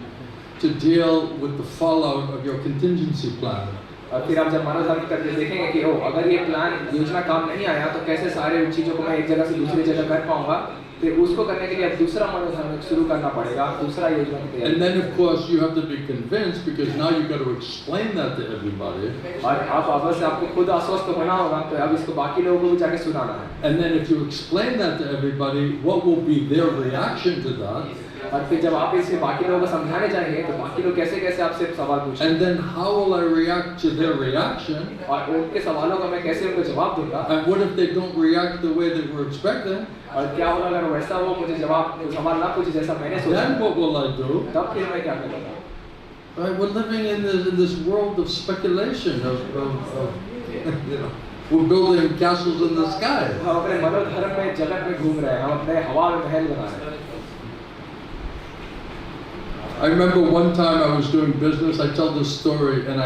to deal with the fallout of your contingency plan. और फिर आप जब मनोधर्म करके देखेंगे कि ओ अगर ये plan योजना काम नहीं आया तो कैसे सारे चीज़ों को मैं एक जगह से दूसरी जगह कर पाऊंगा, फिर उसको करने के लिए अब दूसरा मनोधर्म शुरू करना पड़ेगा, दूसरा योजना की तैयारी। And then of course you have to be convinced because now you got to explain that to everybody. और आप वापस से आपको खुद आश्वस्त होना होगा तो अब इसको बाकी लोगों को भी जाके सुनाना है। And then if you explain that to everybody, what will be their reaction to that? और फिर जब आप इसे बाकी लोगों को समझाने जाएंगे तो बाकी लोग कैसे कैसे आपसे सवाल पूछेंगे। And then how will I react to their reaction? और उनके सवालों का मैं कैसे उनको जवाब दूंगा। And what if they don't react the way that we're expecting? और क्या होगा अगर वैसा वो मुझे सवाल ना पूछे जैसा मैंने सोचा। Then what will I do? तब फिर मैं क्या करूँगा? Right, we're living in this world of speculation you know, we're building castles in the sky. हम अपने मनोधर्म में जगत में घूम रहे हैं, हम अपने हवा में महल बना रहे हैं। I remember one time I was doing business. I tell this story, and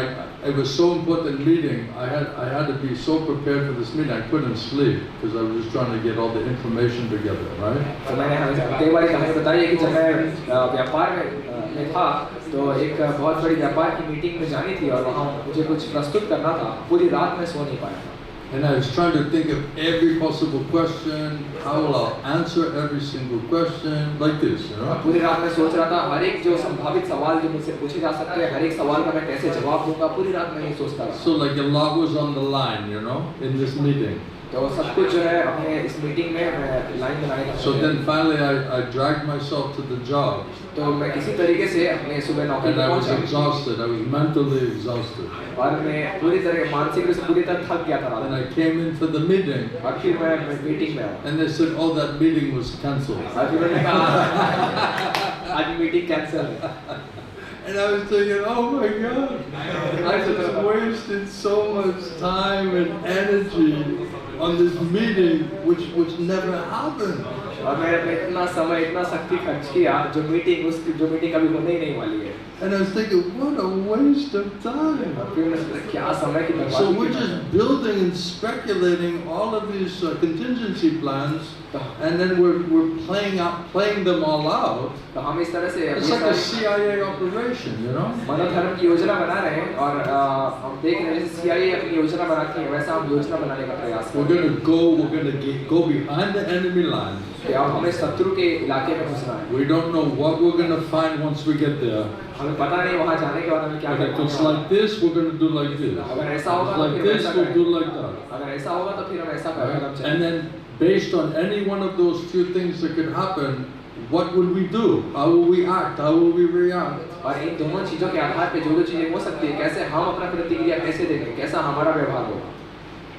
it was so important meeting. I had to be so prepared for this meeting. I couldn't sleep because I was just trying to get all the information together, right? तो मैंने कई बार कहानी बताई है कि जब मैं व्यापार में था तो एक बहुत बड़ी व्यापार की मीटिंग में जानी थी और वहाँ मुझे कुछ प्रस्तुत करना था, पूरी रात में सो नहीं पाया था। And I was trying to think of every possible question, how will I answer every single question, like this, you know? पूरी रात में सोच रहा था हर एक जो संभावित सवाल जो मुझसे पूछे जा सकते हैं, हर एक सवाल का मैं कैसे जवाब दूंगा, पूरी रात में ये सोचता रहा। So like a lot was on the line, you know, in this meeting. तो सब कुछ जो है अपने इस मीटिंग में मैं लाइन बनाने का। So then finally I dragged myself to the job. तो मैं किसी तरीके से अपने सुबह नौकरी And पे I was पहुंचा। exhausted. I was mentally exhausted. और मैं पूरी तरह मानसिक रूप से पूरी तरह थक गया था। And I came into the meeting. और फिर मैं मीटिंग में आया। And they said, "Oh, that meeting was cancelled." और फिर मैंने कहा आज मीटिंग कैंसिल है। And I was thinking, "Oh my God, I just wasted so much time and energy on this meeting, which never happened." और मैंने इतना समय इतना शक्ति खर्च किया जो मीटिंग कभी होने ही नहीं वाली है। And I was thinking, what a waste of time. और फिर मैं सोचा क्या समय की बर्बादी। So we're just building and speculating all of these contingency plans, and then we're playing them all out. तो हम इस तरह से It's like a CIA operation, you know. मनोधर्म की योजना बना रहे हैं और हम देख रहे हैं जैसे CIA अपनी योजना बनाती है वैसा हम योजना बनाने का प्रयास कर रहे हैं। We're gonna go behind the enemy line. अब हमें शत्रु के इलाके में घुसना है। We don't know what we're gonna find once we get there. हमें पता नहीं वहाँ जाने के बाद हमें क्या But if it's करना है। like this, we're gonna do like this. अगर ऐसा If होगा it's तो like फिर this, ऐसा we'll do करेंगे। like that. अगर ऐसा होगा तो फिर हम ऐसा करेंगे। And then based on any one of those few things that could happen, what would we do? How will we act? How will we react? और इन दोनों चीजों के आधार पे जो चीजें हो सकती है कैसे हम अपना प्रतिक्रिया कैसे देंगे, कैसा हमारा व्यवहार होगा।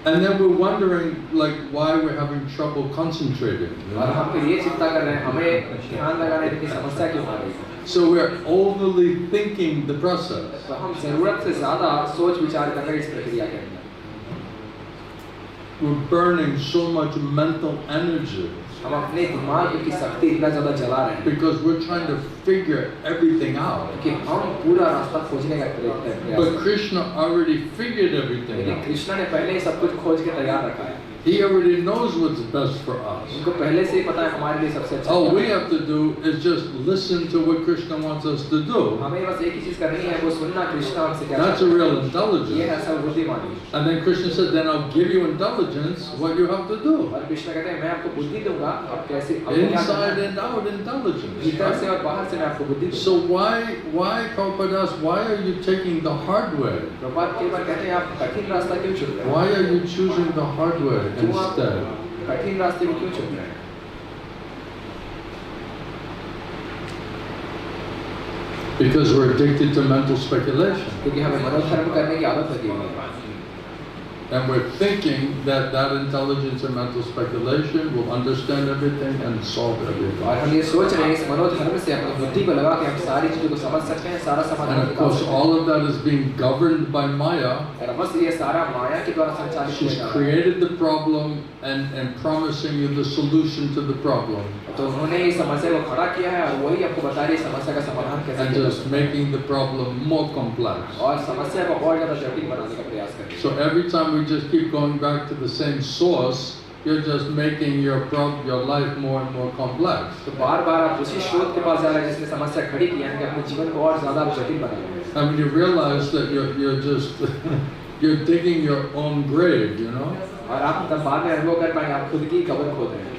And then we're wondering like why we're having trouble concentrating. You और know? हम फिर ये चिंता कर रहे हैं हमें ध्यान लगाने की समस्या क्यों आ रही है। So we're overly thinking the process. तो हम जरूरत से ज्यादा सोच विचार कर रहे हैं इस प्रक्रिया के अंदर। We're burning so much mental energy हम अपने दिमाग की शक्ति इतना ज्यादा जला रहे हैं because we're trying to figure everything out. कि हम पूरा रास्ता खोजने का प्रयास कर रहे But हैं। Krishna already figured everything लेकिन out. कृष्णा ने पहले ही सब कुछ खोज के तैयार रखा है। He already knows what's best for us. उनको पहले से ही पता है हमारे लिए सबसे अच्छा All क्या we है। have to do is just listen to what Krishna wants us to do. हमें बस एक ही चीज करनी है, वो सुनना कृष्ण हमसे क्या That's a चाहता real है। ये intelligence. है असल बुद्धिमानी। And then Krishna said, then I'll give you intelligence, what you have to do. और कृष्ण कहते हैं मैं आपको बुद्धि दूंगा, अब कैसे अब क्या करना Inside है? and out intelligence. भीतर से और बाहर से मैं आपको बुद्धि दूंगा। So why Prabhupada asks, why are you taking the hard way? Prabhupada कई बार कहते हैं आप कठिन रास्ता क्यों चुन रहे हैं? Why are you choosing the hard way instead? कठिन रास्ते को क्यों चुन रहे हैं? Because we're addicted to mental speculation. क्योंकि हमें मनोधर्म करने की आदत लगी हुई है। And we're thinking that intelligence and mental speculation will understand everything and solve everything. और हम ये सोच रहे हैं इस मनोधर्म से अपनी बुद्धि को लगा के हम सारी चीजों को समझ सकते हैं, सारा समाधान And of निकाल course, सकते हैं। all of that is being governed by Maya. और बस ये सारा माया के द्वारा संचालित किया She's जा रहा है। created the problem and promising you the solution to the problem. तो उन्होंने ये समस्या को खड़ा किया है और वही आपको बता रही है समस्या का समाधान कैसे And किया just making the problem more complex. और समस्या को और ज्यादा जटिल बनाने का प्रयास करें। So every time we just keep going back to the same source, you're just making your life more and more complex. तो बार-बार आप उसी स्रोत के पास जा रहे हैं जिसने समस्या खड़ी की है कि अपने जीवन को और ज्यादा जटिल बना रहे हैं। And when you realize that you're just you're digging your own grave, you know, और आप तब बाद में अनुभव कर पाएंगे आप खुद की कब्र खोद रहे हैं।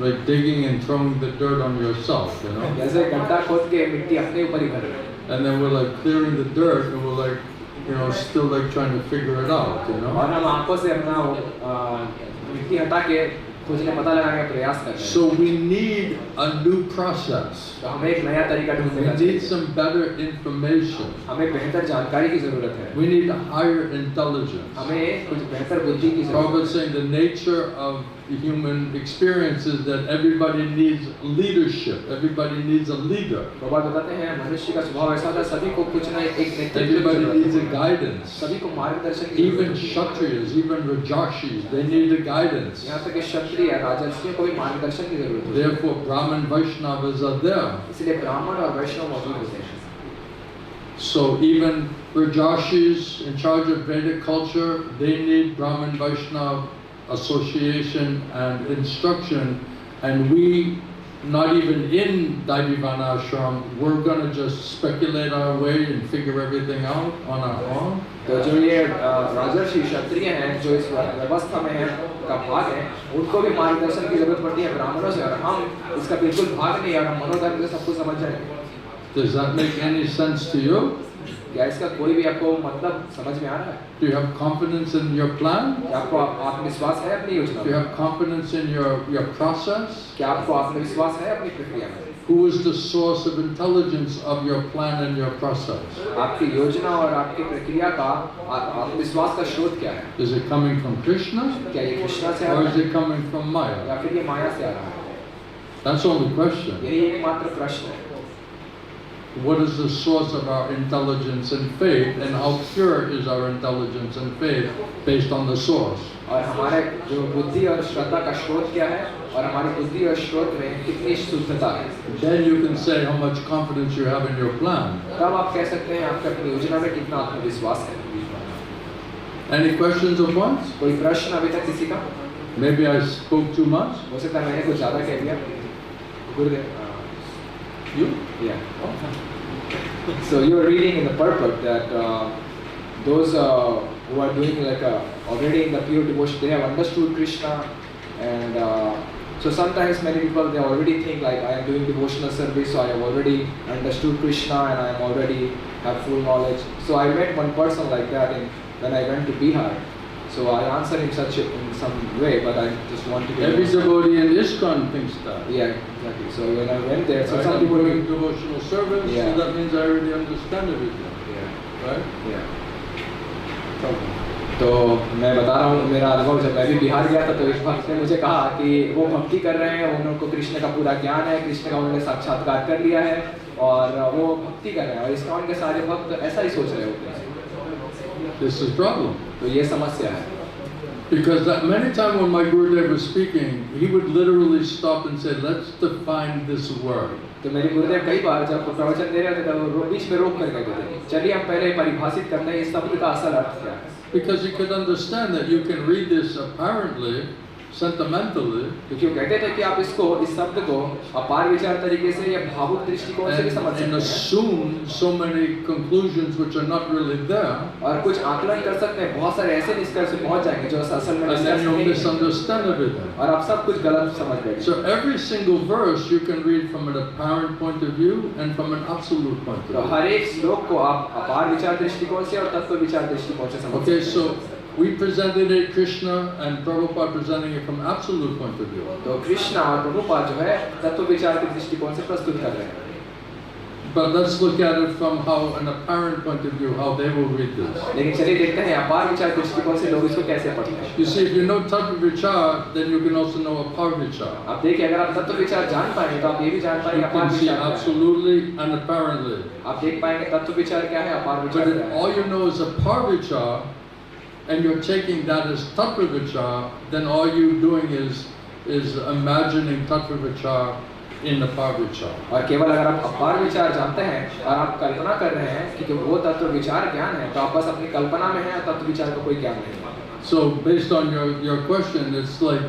like digging and throwing the dirt on yourself, you know. जैसे गड्ढा खोद के मिट्टी अपने ऊपर ही भर रहे हैं। And then we're like clearing the dirt, and we're like, you know, still like trying to figure it out, you know. और हम आंखों से अपना मिट्टी हटा के खोजने पता लगाने का प्रयास कर रहे हैं। So we need a new process. तो हमें एक नया तरीका We ढूंढना need चाहिए। some better information. हमें बेहतर जानकारी की जरूरत है। We need a higher intelligence. हमें कुछ बेहतर बुद्धि की जरूरत Prabhupada is saying the nature of the human experience is that everybody needs leadership. Everybody needs a leader. है। बाबा बताते हैं मनुष्य का स्वभाव ऐसा होता है सभी को कुछ ना एक नेतृत्व की Everybody जरूरत needs a है। guidance. सभी को मार्गदर्शन की Even जरूरत है। Kshatriyas, even Rajashis, they need a guidance. यहाँ तक कि क्षत्रिय राजर्षियों को भी मार्गदर्शन की जरूरत है। Therefore, Brahman Vaishnavas are there. इसलिए ब्राह्मण और वैष्णव मौजूद होते हैं। So even Rajashis in charge of Vedic culture, they need Brahman Vaishnava association and instruction, and we, not even in Daivivana ashram, we're going to just speculate our way and figure everything out on our own. तो जो ये राजर्षि क्षत्रिय हैं जो इस व्यवस्था में हैं का भाग है उनको भी मार्गदर्शन की जरूरत पड़ती है ब्राह्मणों से और हम इसका बिल्कुल भाग नहीं और हम मनोधर्म से सब कुछ समझ जाएंगे। Does that make any sense to you? क्या इसका कोई भी आपको मतलब समझ में आ रहा है? Do you have confidence in your plan? क्या आपको आत्मविश्वास है अपनी योजना Do you में? have confidence in your process? क्या आपको आत्मविश्वास है अपनी प्रक्रिया में? Who is the source of intelligence of your plan and your process? आपकी योजना और आपकी प्रक्रिया का आत्मविश्वास का स्रोत क्या है? Is it coming from Krishna क्या ये कृष्णा से आ or रहा is है it coming from Maya? या फिर ये माया से आ रहा है? That's the only question. यही एकमात्र प्रश्न है। What is the source of our intelligence and faith, and how pure is our intelligence and faith based on the source? और हमारे जो बुद्धि और श्रद्धा का स्रोत क्या है और हमारी बुद्धि और स्रोत में कितनी शुद्धता है? Then you can say how much confidence you have in your plan. तब आप कह सकते हैं आपके अपनी योजना में कितना आत्मविश्वास है। Any questions or points? कोई प्रश्न अभी तक किसी का? Maybe I spoke too much. हो सकता है मैंने कुछ ज़्यादा कह दिया। गुरुदेव। You? Yeah. So you are reading in the purport that those who are doing like already in the pure devotion, they have understood Krishna, and so sometimes many people they already think like I am doing devotional service, so I have already understood Krishna and I am already have full knowledge. So I met one person like that when I went to Bihar. So I answered him in some way, but I just want to get Every devotee in ISKCON thinks that. Yeah, exactly. So when I went there, so Right? some I'm people doing devotional service, Yeah. so that means I already understand everything. yeah, Right? yeah. तो मैं बता रहा हूँ मेरा अनुभव जब मैं भी बिहार गया था तो एक भक्त ने मुझे कहा कि वो भक्ति कर रहे हैं, उनको कृष्ण का पूरा ज्ञान है, कृष्ण का उन्होंने साक्षात्कार कर लिया है और वो भक्ति कर रहे हैं और ISKCON के सारे भक्त ऐसा ही सोच रहे होते हैं। This is problem. तो ये समस्या है। Because many times when my Gurudev was speaking, he would literally stop and say, let's define this word. तो मेरे गुरुदेव कई बार जब प्रवचन दे रहे थे तो वो बीच में रोक कर कहते थे, चलिए हम पहले परिभाषित करते हैं इस शब्द का असल अर्थ क्या है। Because you could understand that you can read this apparently, sentimentally, क्योंकि वो कहते थे कि आप इसको इस शब्द को अपार विचार तरीके से या भावुक दृष्टिकोण से भी समझ सकते and हैं assume so many conclusions which are not really there, और कुछ आकलन कर सकते हैं, बहुत सारे ऐसे निष्कर्ष पहुंच जाएंगे जो असल में and then निष्कर्ष you'll नहीं है misunderstand everything. और आप सब कुछ गलत समझ बैठे। So every single verse you can read from an apparent point of view and from an absolute point of तो view. हर एक श्लोक को आप अपार विचार दृष्टिकोण से और तत्व विचार दृष्टिकोण से समझ Okay, सकते हैं। so we presented it Krishna and Prabhupada presenting it from absolute point of view. तो कृष्णा और प्रभुपाद जो है तत्व विचार के दृष्टिकोण से प्रस्तुत कर रहे हैं। But let's look at it from how an apparent point of view, how they will read this. लेकिन चलिए देखते हैं अपार विचार दृष्टिकोण से लोग इसको कैसे पढ़ते हैं। You see, if you know Tattva Vichar, then you can also know Apar Vichar. आप देखिए अगर आप तत्व विचार जान पाएंगे तो आप ये भी जान पाएंगे You अपार can see विचार क्या है। absolutely and apparently. आप देख पाएंगे तत्व विचार क्या है, अपार विचार But क्या if है। all you know is Apar Vichar, and you're taking that as Tattva Vichar, then all you're doing is imagining Tattva Vichar in Apar Vichar. और केवल अगर आप अपार विचार जानते हैं और आप कल्पना कर रहे हैं कि वो तत्व विचार ज्ञान है तो आप बस अपनी कल्पना में हैं, तत्व विचार का कोई ज्ञान नहीं है। So based on your question, it's like,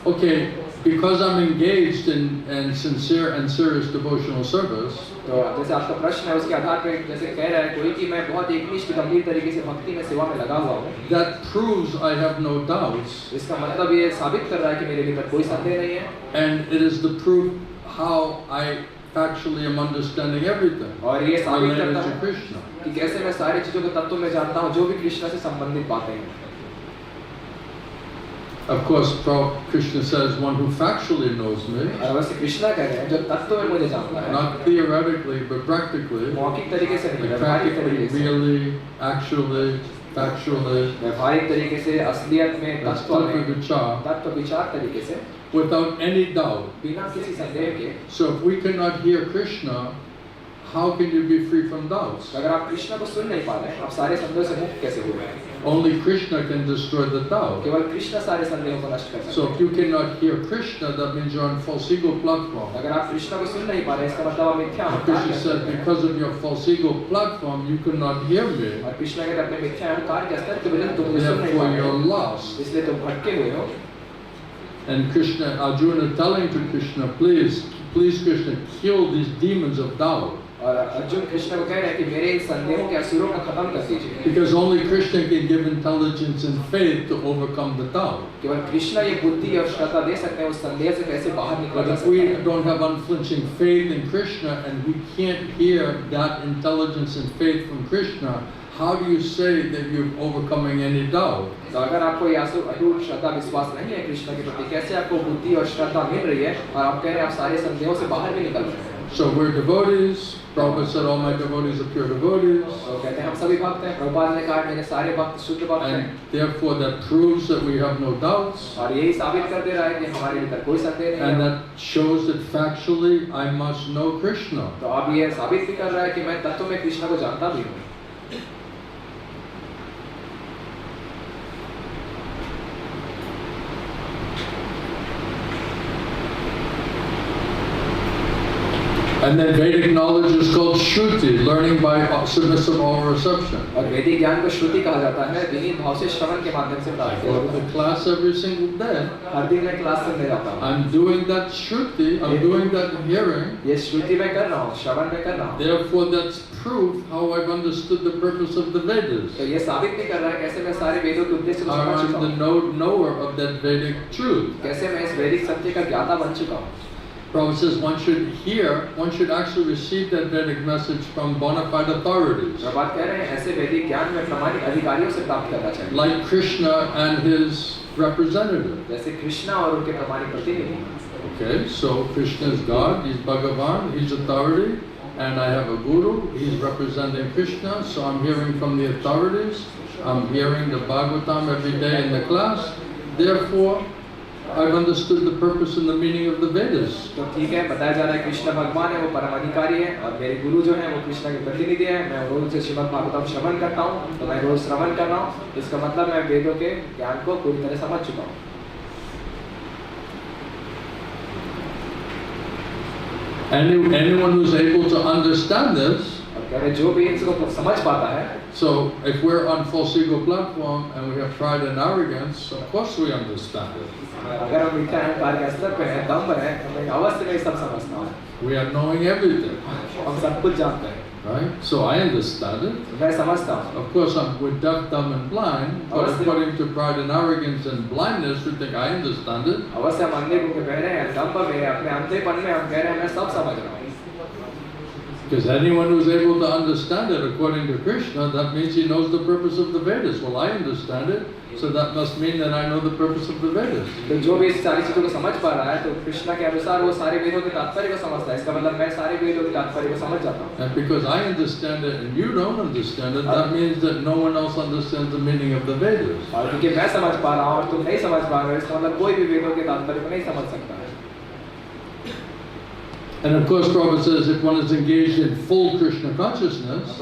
okay, because I'm engaged in sincere and serious devotional service, तो जैसे आपका प्रश्न है उसके आधार पे जैसे कह रहा है कोई कि मैं बहुत एकनिष्ठ गंभीर तरीके से भक्ति में सेवा में लगा हुआ हूँ, that proves I have no doubts, इसका मतलब ये साबित कर रहा है कि मेरे भीतर कोई संदेह नहीं है and it is the proof how I factually am understanding everything और ये साबित related करता to है Krishna. कि कैसे मैं सारी चीजों को तत्व में जानता हूँ जो भी कृष्ण से संबंधित बातें हैं। Of course, Krishna says, one who factually knows me, और वैसे कृष्णा कह रहे हैं जो तत्व में मुझे जानता है, not theoretically but practically, मौखिक तरीके से नहीं, like व्यवहारिक practically, तरीके से, really, actually, factually, व्यवहारिक तरीके से, असलियत में, that's तत्व Tattva में, Vichar, तत्व विचार तरीके से, without any doubt. बिना किसी संदेह के। So if we cannot hear Krishna, how can you be free from doubts? अगर आप कृष्ण को सुन नहीं पा रहे हैं, आप सारे संदेहों से मुक्त कैसे हो रहे हैं? Only Krishna can destroy the doubt. केवल कृष्ण सारे संदेहों को नष्ट कर सकते So हैं। if you cannot hear Krishna, that means you're on false ego platform. अगर आप कृष्ण को सुन नहीं पा रहे हैं, इसका मतलब आप मिथ्या And अहंकार Krishna के said, स्तर पे हैं। because of your false ego platform, you cannot hear me. और कृष्ण कहते हैं अपने मिथ्या अहंकार के स्तर के वजह से तुम मुझे सुन नहीं Therefore, पा रहे you're हो, lost. इसलिए तुम भटके हुए हो। And Krishna, Arjuna telling to Krishna, please Krishna, kill these demons of doubt. और अर्जुन कृष्ण को कह रहे हैं कि मेरे इन संदेहों के असुरों को खत्म कर दीजिए। Because only Krishna can give intelligence and faith to overcome the doubt. केवल कृष्ण ये बुद्धि और श्रद्धा दे सकते हैं उस संदेह से कैसे बाहर निकला But जा if सकता we है। don't have unflinching faith in Krishna and we can't hear that intelligence and faith from Krishna, how do you say that you're overcoming any doubt? तो अगर आपको ये अटूट श्रद्धा विश्वास नहीं है कृष्ण के प्रति, कैसे आपको बुद्धि और श्रद्धा मिल रही है और आप कह रहे हैं आप सारे संदेहों से बाहर भी निकल रहे हैं। So we're devotees. Prabhupada said all my devotees are pure devotees. तो कहते हैं हम सभी भक्त हैं, प्रभुपाद ने कहा मेरे सारे भक्त शुद्ध भक्त हैं। And therefore that proves that we have no doubts. और यही साबित कर दे रहा है कि हमारे भीतर कोई संदेह नहीं And है। that shows that factually I must know Krishna. तो अब ये साबित भी कर रहा है कि मैं तत्व में कृष्ण को जानता भी हूँ। And then Vedic knowledge is called Shruti, learning by submissive oral reception. और वैदिक ज्ञान को श्रुति कहा जाता है, विनीत भाव से श्रवण के माध्यम से प्राप्त I go to the class every single day. हर दिन मैं क्लास सुनने जाता हूँ। I'm doing that Shruti, I'm doing that hearing. ये श्रुति में कर रहा हूँ, श्रवण में कर रहा हूँ। Therefore that's proof how I've understood the purpose of the Vedas. तो ये साबित भी कर रहा है कैसे मैं सारे वेदों के उद्देश्य को How समझ I'm चुका the हूँ, knower of that Vedic truth. कैसे मैं इस वैदिक सत्य का ज्ञाता बन चुका हूँ। Prabhupada says one should actually receive that Vedic message from bona fide authorities. प्रभात कह रहे हैं ऐसे वैदिक ज्ञान में प्रमाणित अधिकारियों से प्राप्त करना चाहिए। Like Krishna and his representative. जैसे कृष्णा और उनके प्रमाणित प्रतिनिधि। Okay, so Krishna is God, he's Bhagavan, he's authority, and I have a guru, he's representing Krishna, so I'm hearing from the authorities, I'm hearing the Bhagavatam every day in the class, therefore I've understood the purpose and the meaning of the Vedas. तो ठीक है, बताया जा रहा है कृष्ण भगवान है, वो परम अधिकारी है और मेरे गुरु जो है वो कृष्ण के प्रतिनिधि है। मैं रोज श्रीमद् भागवतम श्रवण करता हूँ, तो मैं रोज श्रवण कर रहा हूँ, इसका मतलब मैं वेदों के ज्ञान को पूरी तरह समझ चुका हूँ। Anyone who's able to understand this, और कह रहे जो भी इसको समझ पाता है, so if we're on false ego platform and we have pride and arrogance, of course we understand it. अगर हम मिथ्या अहंकार के स्तर पे हैं, दम्भ है, हमें अवश्य में सब समझना है। We are knowing everything, हम सब कुछ जानते हैं, right? So I understand it. मैं समझता हूँ। Of course, we're deaf, dumb, and blind. But according to pride and arrogance and blindness, we think I understand it. अवश्य हम अंधे को कह रहे हैं, दम्भ में, अपने अंधेपन में हम कह रहे हैं मैं सब समझ रहा हूँ। Because anyone who's able to understand it according to Krishna, that means he knows the purpose of the Vedas. Well, I understand it, so that must mean that I know the purpose of the Vedas. तो जो भी इस सारी चीजों को समझ पा रहा है, तो कृष्णा के अनुसार वो सारे वेदों के तात्पर्य को समझता है। इसका मतलब मैं सारे वेदों के तात्पर्य को समझ जाता हूँ। And because I understand it and you don't understand it, that means that no one else understands the meaning of the Vedas. और क्योंकि मैं समझ पा रहा हूँ और तुम नहीं समझ पा रहे हो, इसका मतलब कोई भी वेदों के तात्पर्य को नहीं समझ सकता है। And of course, Prabhupada says if one is engaged in full Krishna consciousness,